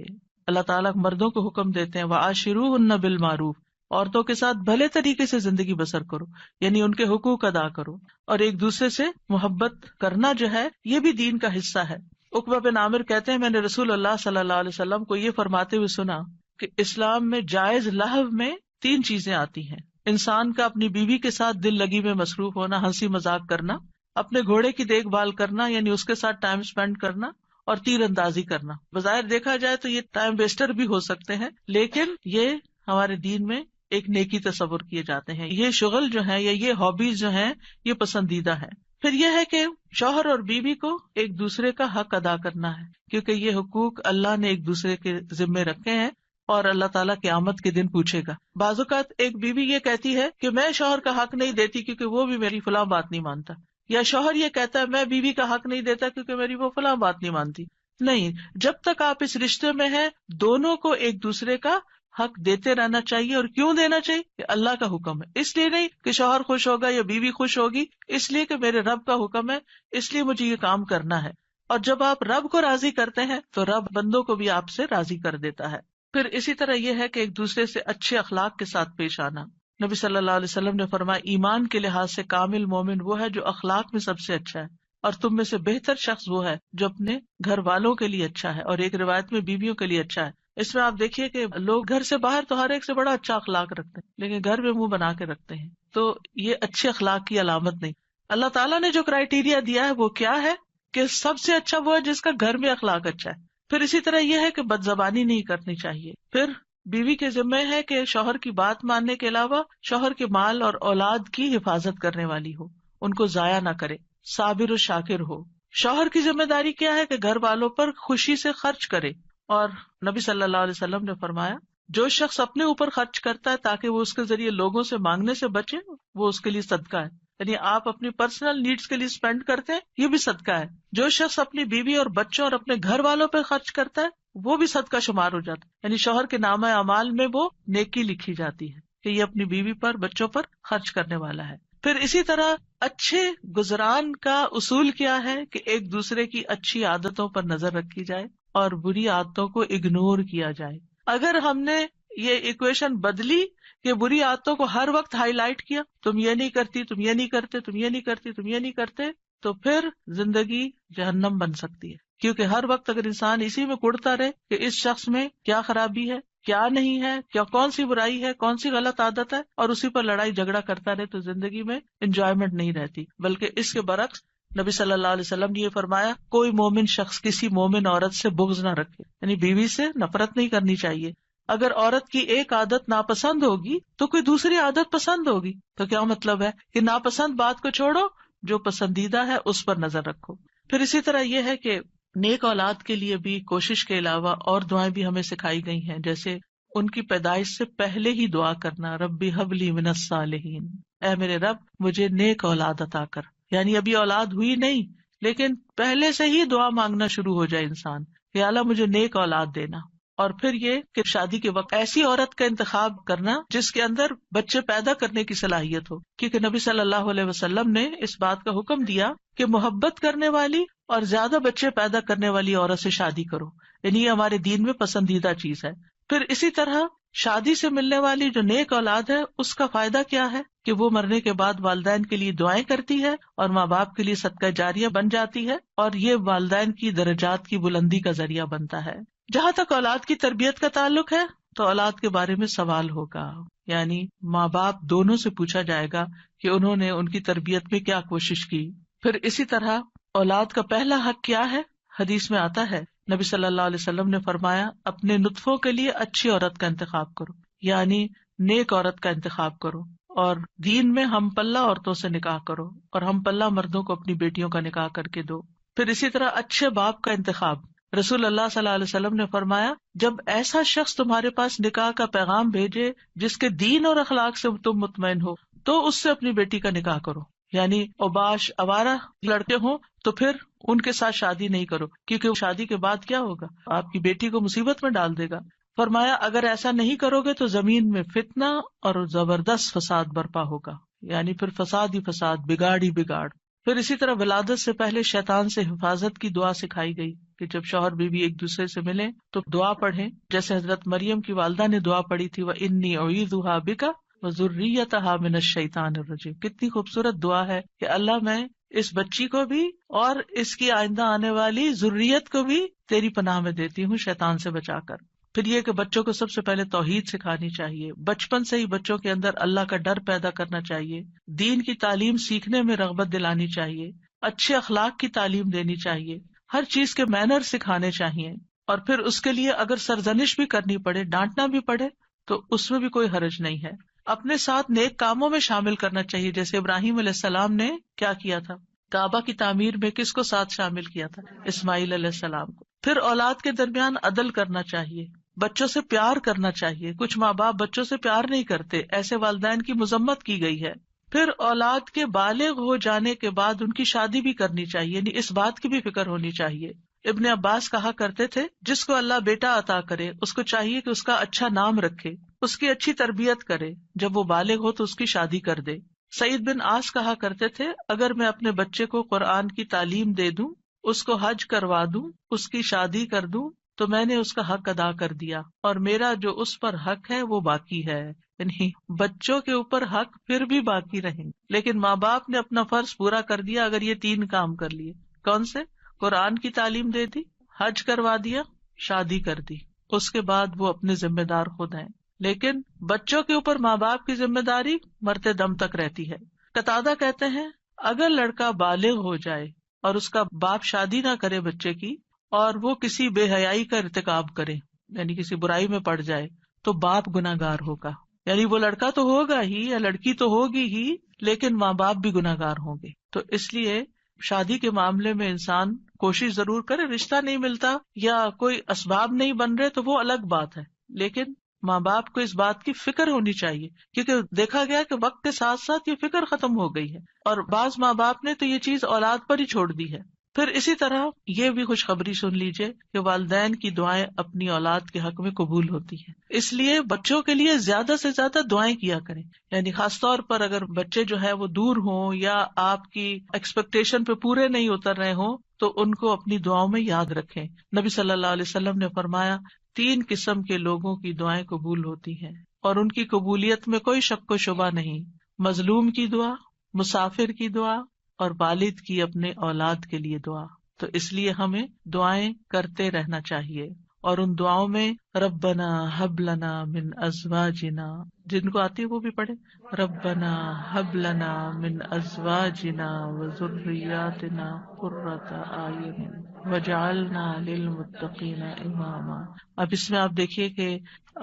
اللہ تعالیٰ مردوں کو حکم دیتے ہیں وَعَاشِرُوهُنَّ بِالْمَعْرُوفِ، عورتوں کے ساتھ بھلے طریقے سے زندگی بسر کرو، یعنی ان کے حقوق ادا کرو، اور ایک دوسرے سے محبت کرنا جو ہے یہ بھی دین کا حصہ ہے۔ عقبہ بن عامر کہتے ہیں میں نے رسول اللہ صلی اللہ علیہ وسلم کو یہ فرماتے ہوئے سنا کہ اسلام میں جائز لہو میں 3 چیزیں آتی ہیں: انسان کا اپنی بیوی کے ساتھ دل لگی میں مصروف ہونا، ہنسی مذاق کرنا، اپنے گھوڑے کی دیکھ بھال کرنا یعنی اس کے ساتھ ٹائم اسپینڈ کرنا، اور تیر اندازی کرنا۔ بظاہر دیکھا جائے تو یہ ٹائم ویسٹر بھی ہو سکتے ہیں، لیکن یہ ہمارے دین میں ایک نیکی تصور کیے جاتے ہیں۔ یہ شغل جو ہے یا یہ ہابیز جو ہیں یہ پسندیدہ ہے۔ پھر یہ ہے کہ شوہر اور بیوی کو ایک دوسرے کا حق ادا کرنا ہے، کیونکہ یہ حقوق اللہ نے ایک دوسرے کے ذمے رکھے ہیں اور اللہ تعالیٰ قیامت کے دن پوچھے گا۔ بعض اوقات ایک بیوی یہ کہتی ہے کہ میں شوہر کا حق نہیں دیتی کیونکہ وہ بھی میری فلاں بات نہیں مانتا، یا شوہر یہ کہتا ہے میں بیوی کا حق نہیں دیتا کیونکہ میری وہ فلاں بات نہیں مانتی۔ نہیں، جب تک آپ اس رشتے میں ہیں دونوں کو ایک دوسرے کا حق دیتے رہنا چاہیے۔ اور کیوں دینا چاہیے؟ کہ اللہ کا حکم ہے، اس لیے نہیں کہ شوہر خوش ہوگا یا بیوی خوش ہوگی، اس لیے کہ میرے رب کا حکم ہے، اس لیے مجھے یہ کام کرنا ہے۔ اور جب آپ رب کو راضی کرتے ہیں تو رب بندوں کو بھی آپ سے راضی کر دیتا ہے۔ پھر اسی طرح یہ ہے کہ ایک دوسرے سے اچھے اخلاق کے ساتھ پیش آنا۔ نبی صلی اللہ علیہ وسلم نے فرمایا ایمان کے لحاظ سے کامل مومن وہ ہے جو اخلاق میں سب سے اچھا ہے، اور تم میں سے بہتر شخص وہ ہے جو اپنے گھر والوں کے لیے اچھا ہے، اور ایک روایت میں بیویوں کے لیے اچھا ہے۔ اس میں آپ دیکھیے کہ لوگ گھر سے باہر تو ہر ایک سے بڑا اچھا اخلاق رکھتے ہیں، لیکن گھر میں منہ بنا کے رکھتے ہیں، تو یہ اچھے اخلاق کی علامت نہیں۔ اللہ تعالیٰ نے جو کرائیٹیریا دیا ہے وہ کیا ہے کہ سب سے اچھا وہ ہے جس کا گھر میں اخلاق اچھا ہے۔ پھر اسی طرح یہ ہے کہ بد زبانی نہیں کرنی چاہیے۔ پھر بیوی کے ذمہ ہے کہ شوہر کی بات ماننے کے علاوہ شوہر کے مال اور اولاد کی حفاظت کرنے والی ہو، ان کو ضائع نہ کرے، صابر و شاکر ہو۔ شوہر کی ذمہ داری کیا ہے کہ گھر والوں پر خوشی سے خرچ کرے، اور نبی صلی اللہ علیہ وسلم نے فرمایا جو شخص اپنے اوپر خرچ کرتا ہے تاکہ وہ اس کے ذریعے لوگوں سے مانگنے سے بچے، وہ اس کے لیے صدقہ ہے۔ یعنی آپ اپنی پرسنل نیڈز کے لیے اسپینڈ کرتے ہیں، یہ بھی صدقہ ہے۔ جو شخص اپنی بیوی اور بچوں اور اپنے گھر والوں پہ خرچ کرتا ہے وہ بھی صدقہ شمار ہو جاتا ہے، یعنی شوہر کے نامہ اعمال میں وہ نیکی لکھی جاتی ہے کہ یہ اپنی بیوی پر بچوں پر خرچ کرنے والا ہے۔ پھر اسی طرح اچھے گزران کا اصول کیا ہے کہ ایک دوسرے کی اچھی عادتوں پر نظر رکھی جائے اور بری عادتوں کو اگنور کیا جائے۔ اگر ہم نے یہ ایکویشن بدلی کہ بری عادتوں کو ہر وقت ہائی لائٹ کیا، تم یہ نہیں کرتی، تم یہ نہیں کرتے، تم یہ نہیں کرتی، تم یہ نہیں کرتے، تو پھر زندگی جہنم بن سکتی ہے۔ کیونکہ ہر وقت اگر انسان اسی میں کڑتا رہے کہ اس شخص میں کیا خرابی ہے، کیا نہیں ہے، کیا کون سی برائی ہے، کون سی غلط عادت ہے، اور اسی پر لڑائی جھگڑا کرتا رہے، تو زندگی میں انجوائمنٹ نہیں رہتی۔ بلکہ اس کے برعکس نبی صلی اللہ علیہ وسلم نے یہ فرمایا کوئی مومن شخص کسی مومن عورت سے بغض نہ رکھے، یعنی بیوی سے نفرت نہیں کرنی چاہیے۔ اگر عورت کی ایک عادت ناپسند ہوگی تو کوئی دوسری عادت پسند ہوگی، تو کیا مطلب ہے کہ ناپسند بات کو چھوڑو، جو پسندیدہ ہے اس پر نظر رکھو۔ پھر اسی طرح یہ ہے کہ نیک اولاد کے لیے بھی کوشش کے علاوہ اور دعائیں بھی ہمیں سکھائی گئی ہیں، جیسے ان کی پیدائش سے پہلے ہی دعا کرنا، ربی حب لی من الصالحین، اے میرے رب مجھے نیک اولاد عطا کر۔ یعنی ابھی اولاد ہوئی نہیں لیکن پہلے سے ہی دعا مانگنا شروع ہو جائے انسان کہ اللہ مجھے نیک اولاد دینا۔ اور پھر یہ کہ شادی کے وقت ایسی عورت کا انتخاب کرنا جس کے اندر بچے پیدا کرنے کی صلاحیت ہو، کیونکہ نبی صلی اللہ علیہ وسلم نے اس بات کا حکم دیا کہ محبت کرنے والی اور زیادہ بچے پیدا کرنے والی عورت سے شادی کرو، یعنی یہ ہمارے دین میں پسندیدہ چیز ہے۔ پھر اسی طرح شادی سے ملنے والی جو نیک اولاد ہے اس کا فائدہ کیا ہے کہ وہ مرنے کے بعد والدین کے لیے دعائیں کرتی ہے اور ماں باپ کے لیے صدقہ جاریہ بن جاتی ہے، اور یہ والدین کی درجات کی بلندی کا ذریعہ بنتا ہے۔ جہاں تک اولاد کی تربیت کا تعلق ہے تو اولاد کے بارے میں سوال ہوگا، یعنی ماں باپ دونوں سے پوچھا جائے گا کہ انہوں نے ان کی تربیت میں کیا کوشش کی. پھر اسی طرح اولاد کا پہلا حق کیا ہے؟ حدیث میں آتا ہے نبی صلی اللہ علیہ وسلم نے فرمایا اپنے نطفوں کے لیے اچھی عورت کا انتخاب کرو، یعنی نیک عورت کا انتخاب کرو، اور دین میں ہم پلہ عورتوں سے نکاح کرو اور ہم پلہ مردوں کو اپنی بیٹیوں کا نکاح کر کے دو. پھر اسی طرح اچھے باپ کا انتخاب. رسول اللہ صلی اللہ علیہ وسلم نے فرمایا جب ایسا شخص تمہارے پاس نکاح کا پیغام بھیجے جس کے دین اور اخلاق سے تم مطمئن ہو تو اس سے اپنی بیٹی کا نکاح کرو. یعنی اوباش آوارہ لڑکے ہوں تو پھر ان کے ساتھ شادی نہیں کرو، کیونکہ شادی کے بعد کیا ہوگا، آپ کی بیٹی کو مصیبت میں ڈال دے گا. فرمایا اگر ایسا نہیں کرو گے تو زمین میں فتنہ اور زبردست فساد برپا ہوگا، یعنی پھر فساد ہی فساد، بگاڑ ہی بگاڑ. پھر اسی طرح ولادت سے پہلے شیطان سے حفاظت کی دعا سکھائی گئی کہ جب شوہر بیوی ایک دوسرے سے ملیں تو دعا پڑھیں، جیسے حضرت مریم کی والدہ نے دعا پڑھی تھی وَإِنِّي أُعِيذُهَا بِكَ وَذُرِّيَّتَهَا مِنَ الشَّيْطَانِ الرَّجِيمِ. کتنی خوبصورت دعا ہے کہ اللہ میں اس بچی کو بھی اور اس کی آئندہ آنے والی ذریت کو بھی تیری پناہ میں دیتی ہوں شیطان سے بچا کر. پھر یہ کہ بچوں کو سب سے پہلے توحید سکھانی چاہیے، بچپن سے ہی بچوں کے اندر اللہ کا ڈر پیدا کرنا چاہیے، دین کی تعلیم سیکھنے میں رغبت دلانی چاہیے، اچھے اخلاق کی تعلیم دینی چاہیے، ہر چیز کے مینر سکھانے چاہیے. اور پھر اس کے لیے اگر سرزنش بھی کرنی پڑے، ڈانٹنا بھی پڑے تو اس میں بھی کوئی حرج نہیں ہے. اپنے ساتھ نیک کاموں میں شامل کرنا چاہیے، جیسے ابراہیم علیہ السلام نے کیا کیا تھا، کعبہ کی تعمیر میں کس کو ساتھ شامل کیا تھا، اسماعیل علیہ السلام کو. پھر اولاد کے درمیان عدل کرنا چاہیے، بچوں سے پیار کرنا چاہیے. کچھ ماں باپ بچوں سے پیار نہیں کرتے، ایسے والدین کی مذمت کی گئی ہے. پھر اولاد کے بالغ ہو جانے کے بعد ان کی شادی بھی کرنی چاہیے، یعنی اس بات کی بھی فکر ہونی چاہیے. ابن عباس کہا کرتے تھے جس کو اللہ بیٹا عطا کرے اس کو چاہیے کہ اس کا اچھا نام رکھے، اس کی اچھی تربیت کرے، جب وہ بالغ ہو تو اس کی شادی کر دے. سعید بن عاص کہا کرتے تھے اگر میں اپنے بچے کو قرآن کی تعلیم دے دوں، اس کو حج کروا دوں، اس کی شادی کر دوں تو میں نے اس کا حق ادا کر دیا اور میرا جو اس پر حق ہے وہ باقی ہے. یعنی بچوں کے اوپر حق پھر بھی باقی رہیں، لیکن ماں باپ نے اپنا فرض پورا کر دیا اگر یہ 3 کام کر لیے. کون سے؟ قرآن کی تعلیم دے دی، حج کروا دیا، شادی کر دی. اس کے بعد وہ اپنے ذمہ دار خود ہیں، لیکن بچوں کے اوپر ماں باپ کی ذمہ داری مرتے دم تک رہتی ہے. قتادہ کہتے ہیں اگر لڑکا بالغ ہو جائے اور اس کا باپ شادی نہ کرے بچے کی اور وہ کسی بے حیائی کا ارتکاب کرے، یعنی کسی برائی میں پڑ جائے، تو باپ گناہ گار ہوگا. یعنی وہ لڑکا تو ہوگا ہی یا لڑکی تو ہوگی ہی، لیکن ماں باپ بھی گناہ گار ہوں گے. تو اس لیے شادی کے معاملے میں انسان کوشش ضرور کرے، رشتہ نہیں ملتا یا کوئی اسباب نہیں بن رہے تو وہ الگ بات ہے، لیکن ماں باپ کو اس بات کی فکر ہونی چاہیے، کیونکہ دیکھا گیا کہ وقت کے ساتھ ساتھ یہ فکر ختم ہو گئی ہے اور بعض ماں باپ نے تو یہ چیز اولاد پر ہی چھوڑ دی ہے. پھر اسی طرح یہ بھی خوشخبری سن لیجئے کہ والدین کی دعائیں اپنی اولاد کے حق میں قبول ہوتی ہیں، اس لیے بچوں کے لیے زیادہ سے زیادہ دعائیں کیا کریں. یعنی خاص طور پر اگر بچے جو ہے وہ دور ہوں یا آپ کی ایکسپیکٹیشن پہ پورے نہیں اتر رہے ہوں تو ان کو اپنی دعاؤں میں یاد رکھیں. نبی صلی اللہ علیہ وسلم نے فرمایا 3 قسم کے لوگوں کی دعائیں قبول ہوتی ہیں اور ان کی قبولیت میں کوئی شک و شبہ نہیں: مظلوم کی دعا، مسافر کی دعا اور والد کی اپنے اولاد کے لیے دعا. تو اس لیے ہمیں دعائیں کرتے رہنا چاہیے، اور ان دعاؤں میں ربنا ہب لنا من ازواجنا، جن کو آتی ہے وہ بھی پڑھے، ربنا ہب لنا من ازواجنا وذریاتنا قرۃ اعین وجعلنا للمتقین اماما. اب اس میں آپ دیکھیے کہ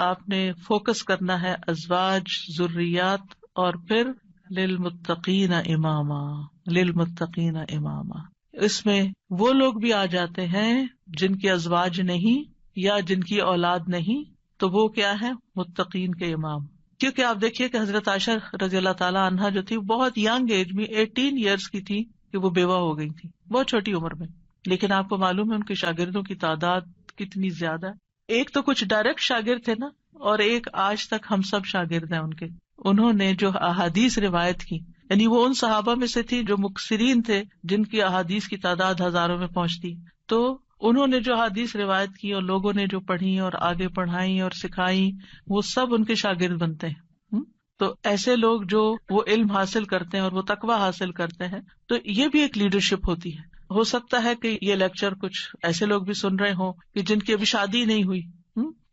آپ نے فوکس کرنا ہے ازواج، ذریات، اور پھر للمتقین اماما، للمتقین اماما. اس میں وہ لوگ بھی آ جاتے ہیں جن کی ازواج نہیں یا جن کی اولاد نہیں، تو وہ کیا ہے؟ متقین کے امام. کیونکہ آپ دیکھیے کہ حضرت عائشہ رضی اللہ تعالیٰ عنہا جو تھی بہت ینگ ایج میں 18 ایئرس کی تھی کہ وہ بیوہ ہو گئی تھی، بہت چھوٹی عمر میں. لیکن آپ کو معلوم ہے ان کے شاگردوں کی تعداد کتنی زیادہ ہے. ایک تو کچھ ڈائریکٹ شاگرد تھے نا، اور ایک آج تک ہم سب شاگرد ہیں ان کے. انہوں نے جو احادیث روایت کی، یعنی وہ ان صحابہ میں سے تھی جو مکثرین تھے، جن کی احادیث کی تعداد ہزاروں میں پہنچتی. تو انہوں نے جو حدیث روایت کی اور لوگوں نے جو پڑھی اور آگے پڑھائی اور سکھائی، وہ سب ان کے شاگرد بنتے ہیں. تو ایسے لوگ جو وہ علم حاصل کرتے ہیں اور وہ تقویٰ حاصل کرتے ہیں، تو یہ بھی ایک لیڈرشپ ہوتی ہے. ہو سکتا ہے کہ یہ لیکچر کچھ ایسے لوگ بھی سن رہے ہوں کہ جن کی ابھی شادی نہیں ہوئی،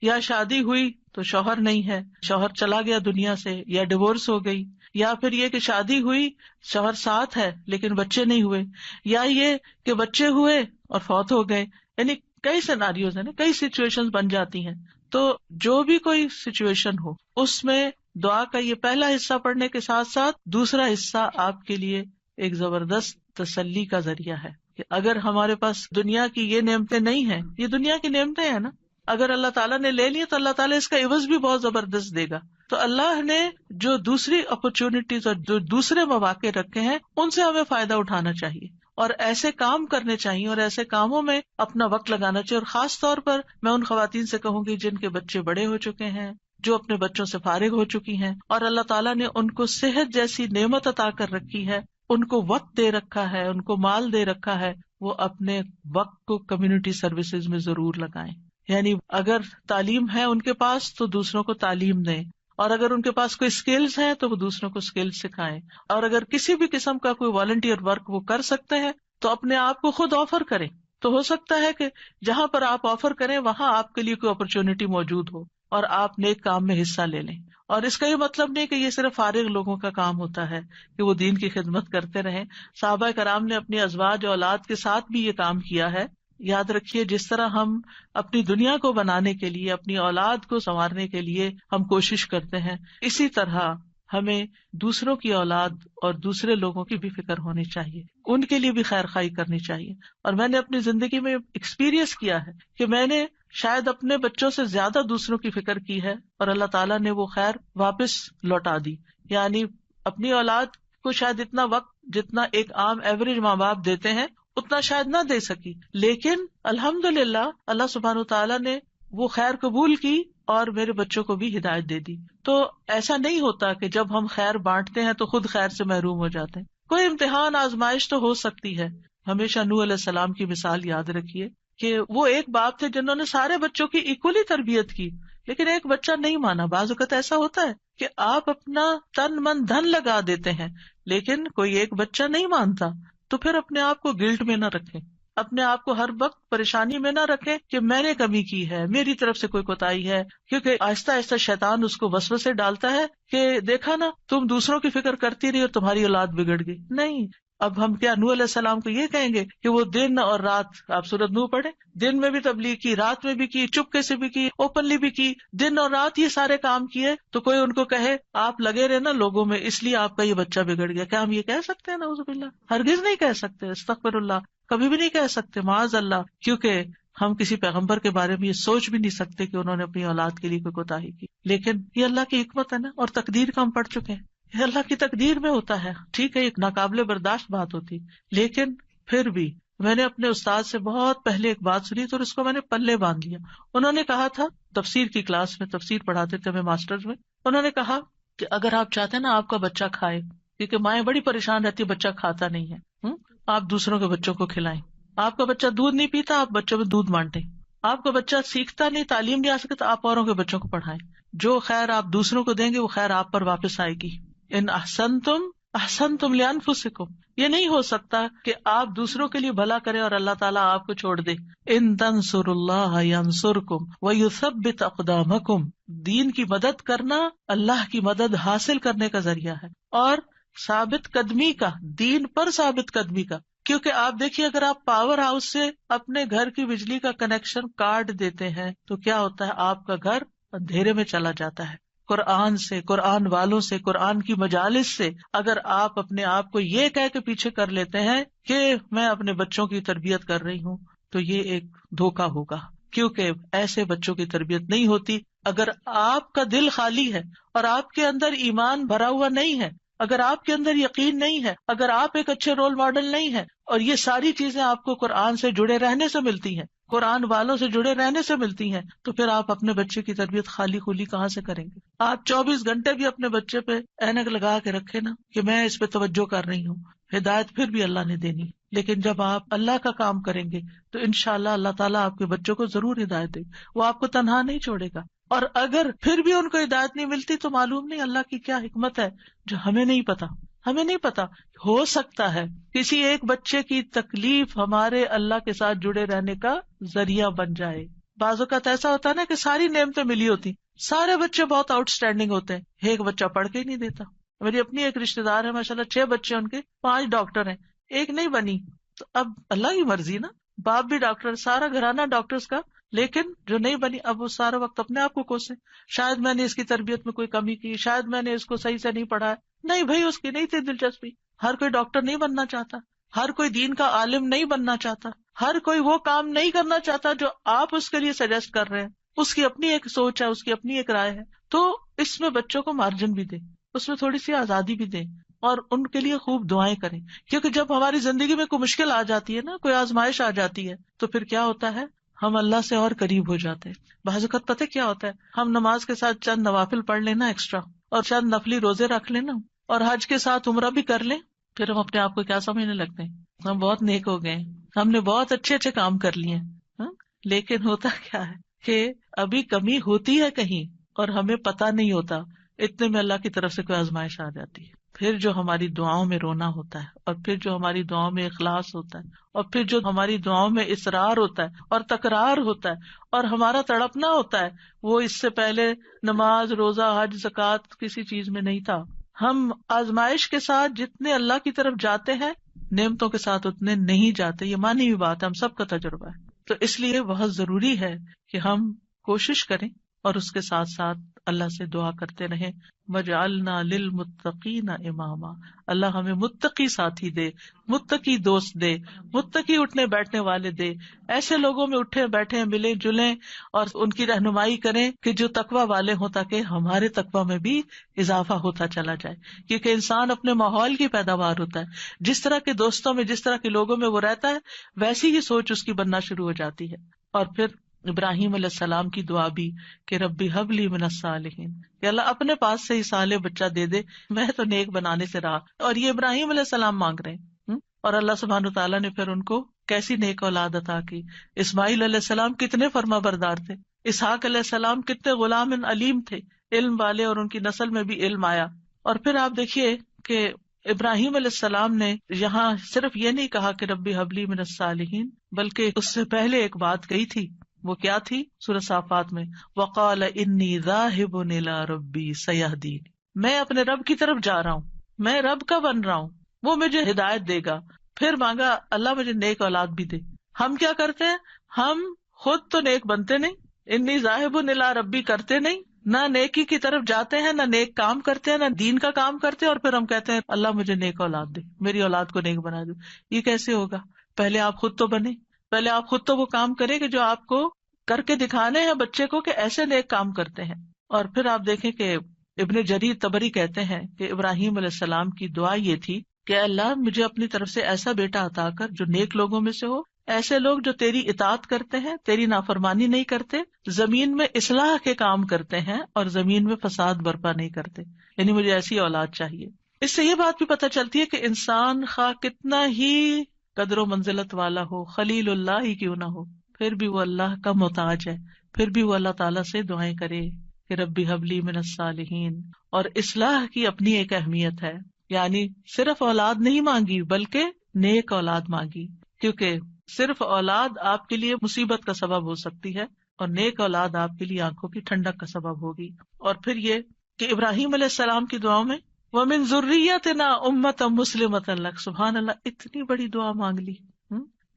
یا شادی ہوئی تو شوہر نہیں ہے، شوہر چلا گیا دنیا سے، یا ڈیورس ہو گئی، یا پھر یہ کہ شادی ہوئی، شوہر ساتھ ہے لیکن بچے نہیں ہوئے، یا یہ کہ بچے ہوئے اور فوت ہو گئے، یعنی کئی سیناریوز ہیں نا، کئی سچویشن بن جاتی ہیں. تو جو بھی کوئی سچویشن ہو اس میں دعا کا یہ پہلا حصہ پڑھنے کے ساتھ ساتھ دوسرا حصہ آپ کے لیے ایک زبردست تسلی کا ذریعہ ہے کہ اگر ہمارے پاس دنیا کی یہ نعمتیں نہیں ہیں، یہ دنیا کی نعمتیں ہیں نا، اگر اللہ تعالیٰ نے لے لی تو اللہ تعالیٰ اس کا عوض بھی بہت زبردست دے گا. تو اللہ نے جو دوسری اپرچونٹیز اور جو دوسرے مواقع رکھے ہیں ان سے ہمیں فائدہ اٹھانا چاہیے اور ایسے کام کرنے چاہیے اور ایسے کاموں میں اپنا وقت لگانا چاہیے. اور خاص طور پر میں ان خواتین سے کہوں گی جن کے بچے بڑے ہو چکے ہیں، جو اپنے بچوں سے فارغ ہو چکی ہیں اور اللہ تعالیٰ نے ان کو صحت جیسی نعمت عطا کر رکھی ہے، ان کو وقت دے رکھا ہے، ان کو مال دے رکھا ہے، وہ اپنے وقت کو کمیونٹی سروسز میں ضرور لگائیں. یعنی اگر تعلیم ہے ان کے پاس تو دوسروں کو تعلیم دیں، اور اگر ان کے پاس کوئی اسکلز ہیں تو وہ دوسروں کو اسکلز سکھائیں، اور اگر کسی بھی قسم کا کوئی والنٹیئر ورک وہ کر سکتے ہیں تو اپنے آپ کو خود آفر کریں. تو ہو سکتا ہے کہ جہاں پر آپ آفر کریں وہاں آپ کے لیے کوئی اپرچونٹی موجود ہو اور آپ نیک کام میں حصہ لے لیں. اور اس کا یہ مطلب نہیں کہ یہ صرف فارغ لوگوں کا کام ہوتا ہے کہ وہ دین کی خدمت کرتے رہیں. صحابہ کرام نے اپنی ازواج اولاد کے ساتھ بھی یہ کام کیا ہے. یاد رکھیے جس طرح ہم اپنی دنیا کو بنانے کے لیے، اپنی اولاد کو سنوارنے کے لیے ہم کوشش کرتے ہیں، اسی طرح ہمیں دوسروں کی اولاد اور دوسرے لوگوں کی بھی فکر ہونی چاہیے، ان کے لیے بھی خیر خواہی کرنی چاہیے. اور میں نے اپنی زندگی میں ایکسپیرئنس کیا ہے کہ میں نے شاید اپنے بچوں سے زیادہ دوسروں کی فکر کی ہے اور اللہ تعالیٰ نے وہ خیر واپس لوٹا دی. یعنی اپنی اولاد کو شاید اتنا وقت جتنا ایک عام ایوریج ماں باپ دیتے ہیں اتنا شاید نہ دے سکی، لیکن الحمدللہ اللہ سبحانہ تعالیٰ نے وہ خیر قبول کی اور میرے بچوں کو بھی ہدایت دے دی. تو ایسا نہیں ہوتا کہ جب ہم خیر بانٹتے ہیں تو خود خیر سے محروم ہو جاتے ہیں. کوئی امتحان آزمائش تو ہو سکتی ہے. ہمیشہ نوح علیہ السلام کی مثال یاد رکھیے کہ وہ ایک باپ تھے جنہوں نے سارے بچوں کی ایکولی تربیت کی، لیکن ایک بچہ نہیں مانا. بعض اوقات ایسا ہوتا ہے کہ آپ اپنا تن من دھن لگا دیتے ہیں لیکن کوئی ایک بچہ نہیں مانتا، تو پھر اپنے آپ کو گلٹ میں نہ رکھیں، اپنے آپ کو ہر وقت پریشانی میں نہ رکھیں کہ میں نے کمی کی ہے، میری طرف سے کوئی کوتاہی ہے. کیونکہ آہستہ آہستہ شیطان اس کو وسوسے ڈالتا ہے کہ دیکھا نا تم دوسروں کی فکر کرتی رہی اور تمہاری اولاد بگڑ گئی. نہیں، اب ہم کیا نوح علیہ السلام کو یہ کہیں گے کہ وہ دن اور رات، آپ سورۃ نوح پڑھیں، دن میں بھی تبلیغ کی، رات میں بھی کی، چپکے سے بھی کی، اوپنلی بھی کی، دن اور رات یہ سارے کام کیے. تو کوئی ان کو کہے آپ لگے رہے نا لوگوں میں اس لیے آپ کا یہ بچہ بگڑ گیا، کیا ہم یہ کہہ سکتے ہیں؟ نعوذ باللہ، ہرگز نہیں کہہ سکتے، استغفر اللہ، کبھی بھی نہیں کہہ سکتے، معاذ اللہ. کیونکہ ہم کسی پیغمبر کے بارے میں یہ سوچ بھی نہیں سکتے کہ انہوں نے اپنی اولاد کے لیے کوئی کوتاہی کی. لیکن یہ اللہ کی حکمت ہے نا، اور تقدیر کا ہم پڑھ چکے ہیں، یہ اللہ کی تقدیر میں ہوتا ہے. ٹھیک ہے ایک ناقابل برداشت بات ہوتی، لیکن پھر بھی میں نے اپنے استاد سے بہت پہلے ایک بات سنی تو اس کو میں نے پلے باندھ لیا. انہوں نے کہا تھا، تفسیر کی کلاس میں تفسیر پڑھاتے تھے ہمیں ماسٹرز میں، انہوں نے کہا کہ اگر آپ چاہتے ہیں نا آپ کا بچہ کھائے، کیونکہ مائیں بڑی پریشان رہتی ہے بچہ کھاتا نہیں ہے، آپ دوسروں کے بچوں کو کھلائیں. آپ کا بچہ دودھ نہیں پیتا، آپ بچوں میں دودھ بانٹیں. آپ کا بچہ سیکھتا نہیں، تعلیم نہیں آ سکتا، آپ اوروں کے بچوں کو پڑھائیں. جو خیر آپ دوسروں کو دیں گے وہ خیر آپ پر واپس آئے گی. ان احسنتم احسنتم لانفسکم، یہ نہیں ہو سکتا کہ آپ دوسروں کے لیے بھلا کریں اور اللہ تعالیٰ آپ کو چھوڑ دے. ان تنصروا اللہ ینصرکم ویثبت اقدامکم، دین کی مدد کرنا اللہ کی مدد حاصل کرنے کا ذریعہ ہے اور ثابت قدمی کا، دین پر ثابت قدمی کا. کیونکہ آپ دیکھیے اگر آپ پاور ہاؤس سے اپنے گھر کی بجلی کا کنیکشن کاٹ دیتے ہیں تو کیا ہوتا ہے، آپ کا گھر اندھیرے میں چلا جاتا ہے. قرآن سے، قرآن والوں سے، قرآن کی مجالس سے اگر آپ اپنے آپ کو یہ کہہ کے پیچھے کر لیتے ہیں کہ میں اپنے بچوں کی تربیت کر رہی ہوں تو یہ ایک دھوکا ہوگا، کیونکہ ایسے بچوں کی تربیت نہیں ہوتی. اگر آپ کا دل خالی ہے اور آپ کے اندر ایمان بھرا ہوا نہیں ہے، اگر آپ کے اندر یقین نہیں ہے، اگر آپ ایک اچھے رول ماڈل نہیں ہیں، اور یہ ساری چیزیں آپ کو قرآن سے جڑے رہنے سے ملتی ہیں، قرآن والوں سے جڑے رہنے سے ملتی ہیں، تو پھر آپ اپنے بچے کی تربیت خالی خولی کہاں سے کریں گے؟ آپ 24 گھنٹے بھی اپنے بچے پہ اینک لگا کے رکھے نا کہ میں اس پہ توجہ کر رہی ہوں، ہدایت پھر بھی اللہ نے دینی. لیکن جب آپ اللہ کا کام کریں گے تو انشاءاللہ اللہ تعالیٰ آپ کے بچوں کو ضرور ہدایت دے، وہ آپ کو تنہا نہیں چھوڑے گا. اور اگر پھر بھی ان کو ہدایت نہیں ملتی تو معلوم نہیں اللہ کی کیا حکمت ہے جو ہمیں نہیں پتا. ہمیں نہیں پتا، ہو سکتا ہے کسی ایک بچے کی تکلیف ہمارے اللہ کے ساتھ جڑے رہنے کا ذریعہ بن جائے. بعض اوقات ایسا ہوتا ہے نا کہ ساری نعمتیں ملی ہوتی سارے بچے بہت آؤٹ اسٹینڈنگ ہوتے ہیں، ایک بچہ پڑھ کے ہی نہیں دیتا. میری اپنی ایک رشتے دار ہے ماشاءاللہ، 6 بچے ان کے، 5 ڈاکٹر ہیں، ایک نہیں بنی. تو اب اللہ کی مرضی نا، باپ بھی ڈاکٹر، سارا گھرانہ ڈاکٹرز کا، لیکن جو نہیں بنی اب وہ سارا وقت اپنے آپ کو کوسے، شاید میں نے اس کی تربیت میں کوئی کمی کی، شاید میں نے اس کو صحیح سے نہیں پڑھایا. نہیں بھائی، اس کی نہیں تھی دلچسپی. ہر کوئی ڈاکٹر نہیں بننا چاہتا، ہر کوئی دین کا عالم نہیں بننا چاہتا، ہر کوئی وہ کام نہیں کرنا چاہتا جو آپ اس کے لیے سجیسٹ کر رہے ہیں. اس کی اپنی ایک سوچ ہے، اس کی اپنی ایک رائے ہے. تو اس میں بچوں کو مارجن بھی دیں، اس میں تھوڑی سی آزادی بھی دیں، اور ان کے لیے خوب دعائیں کریں. کیونکہ جب ہماری زندگی میں کوئی مشکل آ جاتی ہے نا، کوئی آزمائش آ جاتی ہے، تو پھر کیا ہوتا ہے، ہم اللہ سے اور قریب ہو جاتے ہیں. بعض اوقات پتہ کیا ہوتا ہے، ہم نماز کے ساتھ چند نوافل پڑھ لینا ایکسٹرا، اور چند نفلی روزے رکھ لینا، اور حج کے ساتھ عمرہ بھی کر لیں، پھر ہم اپنے آپ کو کیا سمجھنے لگتے ہیں، ہم بہت نیک ہو گئے ہیں، ہم نے بہت اچھے اچھے کام کر لیے ہیں. لیکن ہوتا کیا ہے کہ ابھی کمی ہوتی ہے کہیں اور ہمیں پتہ نہیں ہوتا، اتنے میں اللہ کی طرف سے کوئی آزمائش آ جاتی ہے. پھر جو ہماری دعاؤں میں رونا ہوتا ہے، اور پھر جو ہماری دعاؤں میں اخلاص ہوتا ہے، اور پھر جو ہماری دعاؤں میں اصرار ہوتا ہے اور تکرار ہوتا ہے اور ہمارا تڑپنا ہوتا ہے، وہ اس سے پہلے نماز، روزہ، حج، زکوٰۃ کسی چیز میں نہیں تھا. ہم آزمائش کے ساتھ جتنے اللہ کی طرف جاتے ہیں، نعمتوں کے ساتھ اتنے نہیں جاتے. یہ مانی ہوئی بات ہے، ہم سب کا تجربہ ہے. تو اس لیے بہت ضروری ہے کہ ہم کوشش کریں اور اس کے ساتھ ساتھ اللہ سے دعا کرتے رہیں، وَجْعَلْنَا لِلْمُتَّقِينَ إِمَامًا. اللہ ہمیں متقی ساتھی دے، متقی دوست دے، متقی اٹھنے بیٹھنے والے دے. ایسے لوگوں میں اٹھے بیٹھے ملیں جلیں اور ان کی رہنمائی کریں کہ جو تقوی والے ہوں، تاکہ ہمارے تقوی میں بھی اضافہ ہوتا چلا جائے. کیونکہ انسان اپنے ماحول کی پیداوار ہوتا ہے، جس طرح کے دوستوں میں، جس طرح کے لوگوں میں وہ رہتا ہے، ویسی ہی سوچ اس کی بننا شروع ہو جاتی ہے. اور پھر ابراہیم علیہ السلام کی دعا بھی کہ ربی ہب لی من الصالحین، کہ اللہ اپنے پاس سے ہی صالح بچہ دے دے، میں تو نیک بنانے سے رہا. اور یہ ابراہیم علیہ السلام مانگ رہے ہیں، اور اللہ سبحانہ تعالیٰ نے پھر ان کو کیسی نیک اولاد عطا کی. اسماعیل علیہ السلام کتنے فرما بردار تھے، اسحاق علیہ السلام کتنے غلام علیم تھے، علم والے، اور ان کی نسل میں بھی علم آیا. اور پھر آپ دیکھیے کہ ابراہیم علیہ السلام نے یہاں صرف یہ نہیں کہا کہ ربی حبلی من الصالحین، بلکہ اس سے پہلے ایک بات کہی تھی. وہ کیا تھی؟ سورہ صافات میں وقال انی ذاہب الی ربی سیہدین، میں اپنے رب کی طرف جا رہا ہوں، میں رب کا بن رہا ہوں، وہ مجھے ہدایت دے گا. پھر مانگا اللہ مجھے نیک اولاد بھی دے. ہم کیا کرتے ہیں، ہم خود تو نیک بنتے نہیں، انی ذاہب الی ربی کرتے نہیں، نہ نیکی کی طرف جاتے ہیں، نہ نیک کام کرتے ہیں، نہ دین کا کام کرتے ہیں، اور پھر ہم کہتے ہیں اللہ مجھے نیک اولاد دے، میری اولاد کو نیک بنا دو. یہ کیسے ہوگا؟ پہلے آپ خود تو بنے، پہلے آپ خود تو وہ کام کریں کہ جو آپ کو کر کے دکھانے ہیں بچے کو کہ ایسے نیک کام کرتے ہیں. اور پھر آپ دیکھیں کہ ابن جریر طبری کہتے ہیں کہ ابراہیم علیہ السلام کی دعا یہ تھی کہ اللہ مجھے اپنی طرف سے ایسا بیٹا عطا کر جو نیک لوگوں میں سے ہو، ایسے لوگ جو تیری اطاعت کرتے ہیں، تیری نافرمانی نہیں کرتے، زمین میں اصلاح کے کام کرتے ہیں اور زمین میں فساد برپا نہیں کرتے. یعنی مجھے ایسی اولاد چاہیے. اس سے یہ بات بھی پتہ چلتی ہے کہ انسان خواہ کتنا ہی قدر و منزلت والا ہو، خلیل اللہ ہی کیوں نہ ہو، پھر بھی وہ اللہ کا محتاج ہے، پھر بھی وہ اللہ تعالیٰ سے دعائیں کرے کہ ربی حبلی من الصالحین. اور اصلاح کی اپنی ایک اہمیت ہے، یعنی صرف اولاد نہیں مانگی بلکہ نیک اولاد مانگی، کیونکہ صرف اولاد آپ کے لیے مصیبت کا سبب ہو سکتی ہے، اور نیک اولاد آپ کے لیے آنکھوں کی ٹھنڈک کا سبب ہوگی. اور پھر یہ کہ ابراہیم علیہ السلام کی دعاؤں میں وَمِن ذُرِّيَّتِنَا أُمَّةً مُسْلِمَةً لَكَ، سبحان اللہ، اتنی بڑی دعا مانگ لی.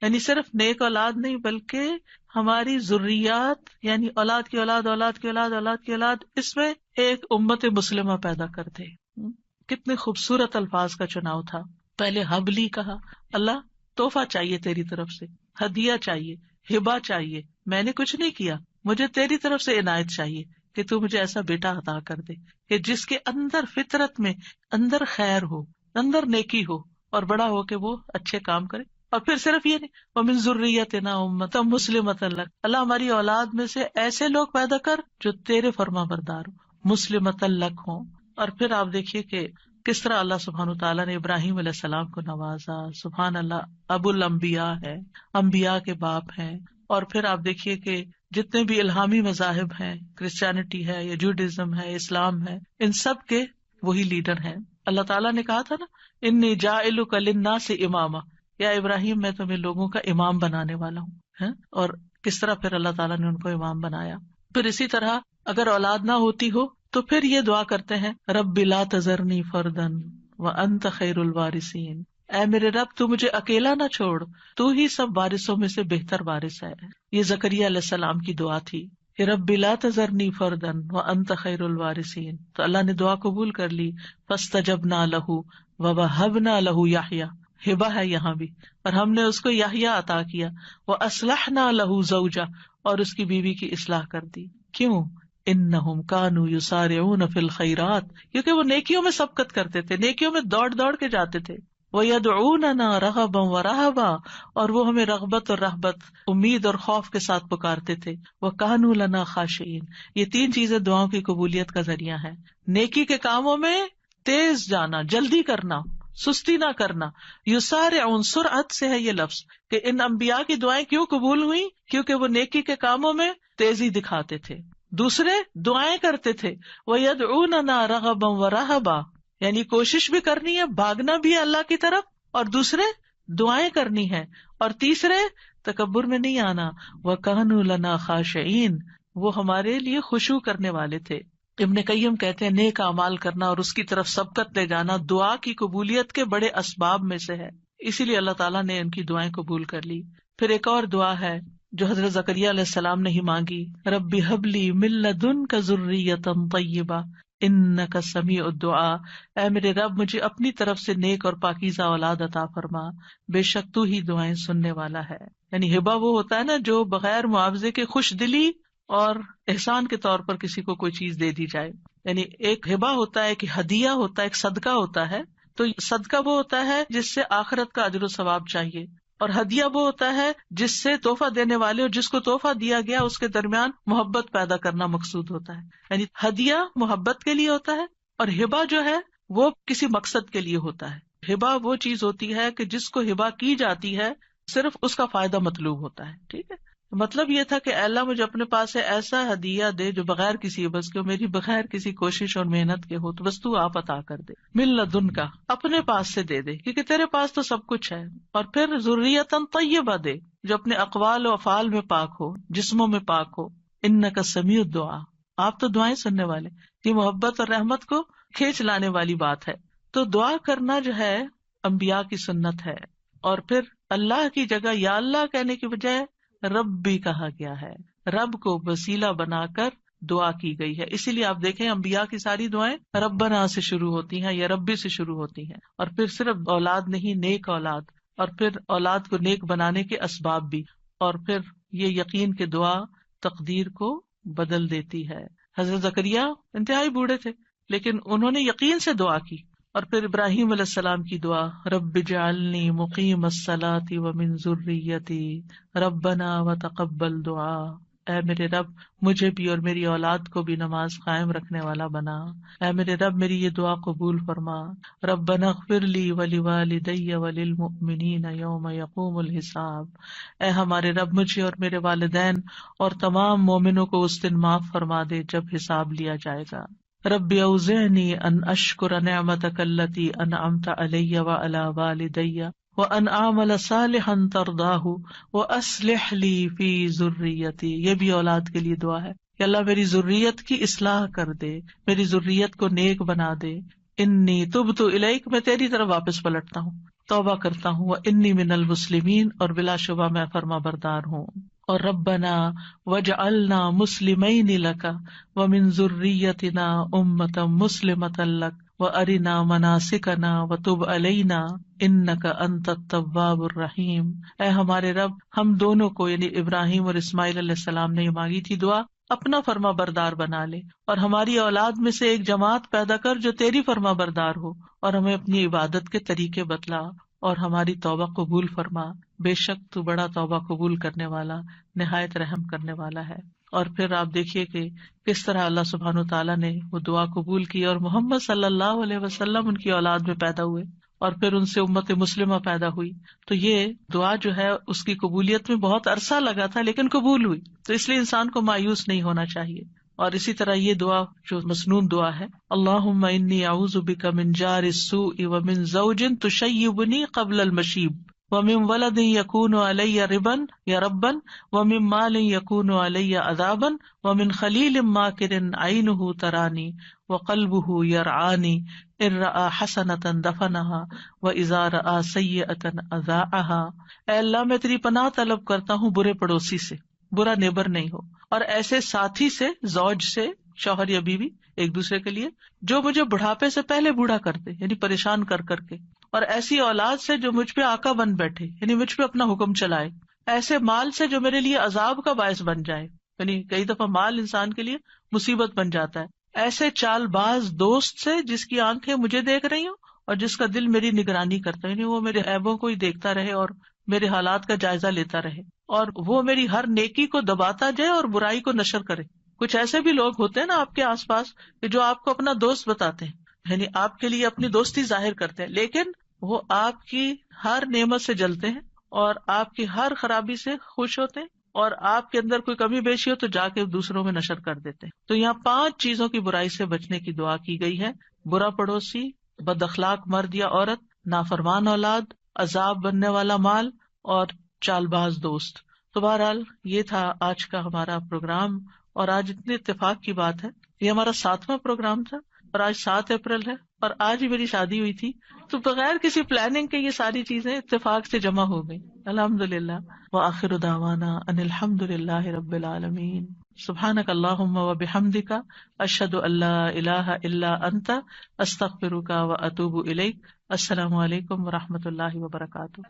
یعنی صرف نیک اولاد نہیں بلکہ ہماری ذریات، یعنی اولاد کی اولاد، اولاد کی اولاد، اولاد کی اولاد، اس میں ایک امت مسلمہ پیدا کر دے. کتنے خوبصورت الفاظ کا چناؤ تھا. پہلے حبلی کہا، اللہ تحفہ چاہیے تیری طرف سے، ہدیہ چاہیے، ہبہ چاہیے، میں نے کچھ نہیں کیا، مجھے تیری طرف سے عنایت چاہیے کہ تو مجھے ایسا بیٹا عطا کر دے کہ جس کے اندر فطرت میں اندر خیر ہو، اندر نیکی ہو، اور بڑا ہو کے وہ اچھے کام کرے. اور پھر صرف یہ نہیں، وَمِن ذُرِّيَّتِنَا أُمَّةً مُسْلِمَةً لَكَ، اللہ ہماری اولاد میں سے ایسے لوگ پیدا کر جو تیرے فرما بردار ہو، مُسْلِمَةً لَكَ ہوں. اور پھر آپ دیکھیے کہ کس طرح اللہ سبحانہ تعالیٰ نے ابراہیم علیہ السلام کو نوازا. سبحان اللہ، ابو الانبیاء ہے، انبیاء کے باپ ہیں. اور پھر آپ دیکھیے کہ جتنے بھی الہامی مذاہب ہیں، کرسچینٹی ہے یا جوڈازم ہے، اسلام ہے، ان سب کے وہی لیڈر ہیں. اللہ تعالیٰ نے کہا تھا نا، انی جاعلک للناس اماما، یا ابراہیم میں تمہیں لوگوں کا امام بنانے والا ہوں. اور کس طرح پھر اللہ تعالیٰ نے ان کو امام بنایا. پھر اسی طرح اگر اولاد نہ ہوتی ہو تو پھر یہ دعا کرتے ہیں رب لا تذرنی فردن وانت خیر الوارثین، اے میرے رب تو مجھے اکیلا نہ چھوڑ، تو ہی سب وارثوں میں سے بہتر وارث ہے۔ یہ زکریا علیہ السلام کی دعا تھی کہ رب لا تذرنی فردن وانت خیر الوارثین، تو اللہ نے دعا قبول کر لی۔ فاستجبنا لہ ووہبنا لہ یحییٰ، ہبہ ہے یہاں بھی، اور ہم نے اس کو یحییٰ عطا کیا۔ واصلحنا لہ زوجہ، اور اس کی بیوی کی اصلاح کر دی۔ کیوں؟ انہم کانوا یسارعون فی الخیرات، کیونکہ وہ نیکیوں میں سبقت کرتے تھے، نیکیوں میں دوڑ دوڑ کے جاتے تھے۔ وَيَدْعُونَنَا رَغَبًا وَرَهَبًا، اور وہ ہمیں رغبت اور رہبت، امید اور خوف کے ساتھ پکارتے تھے۔ وَكَانُوا لَنَا خَاشِعِينَ، یہ تین چیزیں دعاؤں کی قبولیت کا ذریعہ ہے۔ نیکی کے کاموں میں تیز جانا، جلدی کرنا، سستی نہ کرنا۔ یسارعون، سرعت سے ہے یہ لفظ، کہ ان انبیاء کی دعائیں کیوں قبول ہوئی؟ کیونکہ وہ نیکی کے کاموں میں تیزی دکھاتے تھے، دوسرے دعائیں کرتے تھے۔ وَيَدْعُونَنَا رَغَبًا وَرَهَبًا، یعنی کوشش بھی کرنی ہے، بھاگنا بھی ہے اللہ کی طرف، اور دوسرے دعائیں کرنی ہے، اور تیسرے تکبر میں نہیں آنا۔ وَكَانُوا لَنَا خَاشِعِينَ، وہ ہمارے لیے خشوع کرنے والے تھے۔ ابن قیم کہتے ہیں نیک اعمال کرنا اور اس کی طرف سبقت لے جانا دعا کی قبولیت کے بڑے اسباب میں سے ہے، اسی لیے اللہ تعالیٰ نے ان کی دعائیں قبول کر لی۔ پھر ایک اور دعا ہے جو حضرت زکریا علیہ السلام نے ہی مانگی، رب ہب لی من لدنک ذریۃ طیبہ انک سمیع الدعاء، اے میرے رب مجھے اپنی طرف سے نیک اور پاکیزہ اولاد عطا فرما، بے شک تو ہی دعائیں سننے والا ہے۔ یعنی ہبہ وہ ہوتا ہے نا جو بغیر معاوضے کے خوش دلی اور احسان کے طور پر کسی کو کوئی چیز دے دی جائے۔ یعنی ایک ہبہ ہوتا ہے، ایک ہدیہ ہوتا ہے، ایک صدقہ ہوتا ہے۔ تو صدقہ وہ ہوتا ہے جس سے آخرت کا اجر و ثواب چاہیے، اور ہدیہ وہ ہوتا ہے جس سے تحفہ دینے والے اور جس کو تحفہ دیا گیا اس کے درمیان محبت پیدا کرنا مقصود ہوتا ہے۔ یعنی ہدیہ محبت کے لیے ہوتا ہے، اور ہبہ جو ہے وہ کسی مقصد کے لیے ہوتا ہے۔ ہبہ وہ چیز ہوتی ہے کہ جس کو ہبہ کی جاتی ہے صرف اس کا فائدہ مطلوب ہوتا ہے، ٹھیک ہے۔ مطلب یہ تھا کہ اے اللہ مجھے اپنے پاس سے ایسا ہدیہ دے جو بغیر کسی عوض کے، میری بغیر کسی کوشش اور محنت کے ہو، تو بس تو آپ عطا کر دے۔ من لدن کا، اپنے پاس سے دے دے، کیونکہ تیرے پاس تو سب کچھ ہے۔ اور پھر ذریۃ طیبہ دے، جو اپنے اقوال و افعال میں پاک ہو، جسموں میں پاک ہو۔ انک سمیع الدعاء، آپ تو دعائیں سننے والے۔ یہ محبت اور رحمت کو کھینچ لانے والی بات ہے۔ تو دعا کرنا جو ہے انبیاء کی سنت ہے، اور پھر اللہ کی جگہ یا اللہ کہنے کی بجائے رب بھی کہا گیا ہے، رب کو وسیلہ بنا کر دعا کی گئی ہے۔ اسی لیے آپ دیکھیں انبیاء کی ساری دعائیں ربنا سے شروع ہوتی ہیں یا ربی سے شروع ہوتی ہیں، اور پھر صرف اولاد نہیں، نیک اولاد، اور پھر اولاد کو نیک بنانے کے اسباب بھی، اور پھر یہ یقین کہ دعا تقدیر کو بدل دیتی ہے۔ حضرت زکریا انتہائی بوڑھے تھے لیکن انہوں نے یقین سے دعا کی۔ اور پھر ابراہیم علیہ السلام کی دعا، رب اجعلنی مقیم الصلاۃ ومن ذریتی ربنا وتقبل دعا، اے میرے رب مجھے بھی اور میری اولاد کو بھی نماز قائم رکھنے والا بنا، اے میرے رب میری یہ دعا قبول فرما۔ ربنا اغفر لی ولوالدی وللمؤمنین یوم یقوم الحساب، اے ہمارے رب مجھے اور میرے والدین اور تمام مومنوں کو اس دن معاف فرما دے جب حساب لیا جائے گا۔ رب اوزعنی ان اشکر نعمتک التی انعمت علی وعلی والدی وان اعمل صالحا ترضاہ واصلح لی فی ذریتی، یہ بھی اولاد کے لیے دعا ہے کہ اللہ میری ذریت کی اصلاح کر دے، میری ذریت کو نیک بنا دے۔ انی تبت الیک، میں تیری طرف واپس پلٹتا ہوں، توبہ کرتا ہوں۔ وانی من المسلمین، اور بلا شبہ میں فرما بردار ہوں۔ اور ربنا وجعلنا مسلمین لک ومن ذریتنا امۃ مسلمۃ لک وارنا مناسکنا وتب علینا انک انت التواب الرحیم، اے ہمارے رب ہم دونوں کو، یعنی ابراہیم اور اسماعیل علیہ السلام نے مانگی تھی دعا، اپنا فرما بردار بنا لے، اور ہماری اولاد میں سے ایک جماعت پیدا کر جو تیری فرما بردار ہو، اور ہمیں اپنی عبادت کے طریقے بتلا، اور ہماری توبہ قبول فرما، بے شک تو بڑا توبہ قبول کرنے والا، نہایت رحم کرنے والا ہے۔ اور پھر آپ دیکھیے کہ کس طرح اللہ سبحانہ تعالیٰ نے وہ دعا قبول کی، اور محمد صلی اللہ علیہ وسلم ان کی اولاد میں پیدا ہوئے، اور پھر ان سے امت مسلمہ پیدا ہوئی۔ تو یہ دعا جو ہے اس کی قبولیت میں بہت عرصہ لگا تھا لیکن قبول ہوئی، تو اس لیے انسان کو مایوس نہیں ہونا چاہیے۔ اور اسی طرح یہ دعا جو مسنون دعا ہے، اللہم انی اعوذ بک من جار السوء ومن زوج تشیبنی قبل المشیب، ومن ولد یکون علی ربن یا ربن ومن مال یکون علی عذابا ومن خلیل ماکر عینہ ترانی وقلبہ یرعانی ان رأى حسنۃ دفنها واذا رأى سیئۃ اذاعها۔ اے اللہ میں تیری پناہ طلب کرتا ہوں برے پڑوسی سے، برا نیبر نہیں ہو، اور ایسے ساتھی سے، زوج سے، شوہر یا بیوی ایک دوسرے کے لیے، جو مجھے بڑھاپے سے پہلے بوڑھا کر دے، یعنی پریشان کر کر کے، اور ایسی اولاد سے جو مجھ پہ آقا بن بیٹھے، یعنی مجھ پہ اپنا حکم چلائے، ایسے مال سے جو میرے لیے عذاب کا باعث بن جائے، یعنی کئی دفعہ مال انسان کے لیے مصیبت بن جاتا ہے، ایسے چال باز دوست سے جس کی آنکھیں مجھے دیکھ رہی ہوں اور جس کا دل میری نگرانی کرتا ہے، یعنی وہ میرے عیبوں کو ہی دیکھتا رہے اور میرے حالات کا جائزہ لیتا رہے، اور وہ میری ہر نیکی کو دباتا جائے اور برائی کو نشر کرے۔ کچھ ایسے بھی لوگ ہوتے ہیں نا آپ کے آس پاس کہ جو آپ کو اپنا دوست بتاتے ہیں، یعنی آپ کے لیے اپنی دوستی ظاہر کرتے ہیں، لیکن وہ آپ کی ہر نعمت سے جلتے ہیں اور آپ کی ہر خرابی سے خوش ہوتے ہیں، اور آپ کے اندر کوئی کمی بیشی ہو تو جا کے دوسروں میں نشر کر دیتے ہیں۔ تو یہاں 5 چیزوں کی برائی سے بچنے کی دعا کی گئی ہے: برا پڑوسی، بد اخلاق مرد یا عورت، نافرمان اولاد، عذاب بننے والا مال، اور چال باز دوست۔ تو بہرحال یہ تھا آج کا ہمارا پروگرام، اور آج اتنے اتفاق کی بات ہے، یہ ہمارا 7واں پروگرام تھا، اور آج 7 اپریل ہے، اور آج ہی میری شادی ہوئی تھی، تو بغیر کسی پلاننگ کے یہ ساری چیزیں اتفاق سے جمع ہو گئی، الحمدللہ۔ وآخر دعوانا ان الحمدللہ رب العالمین۔ سبحانک اللہم وبحمدک، اشہد ان لا الہ الا انت، استغفرک واتوب الیک۔ السلام علیکم ورحمۃ اللہ وبرکاتہ۔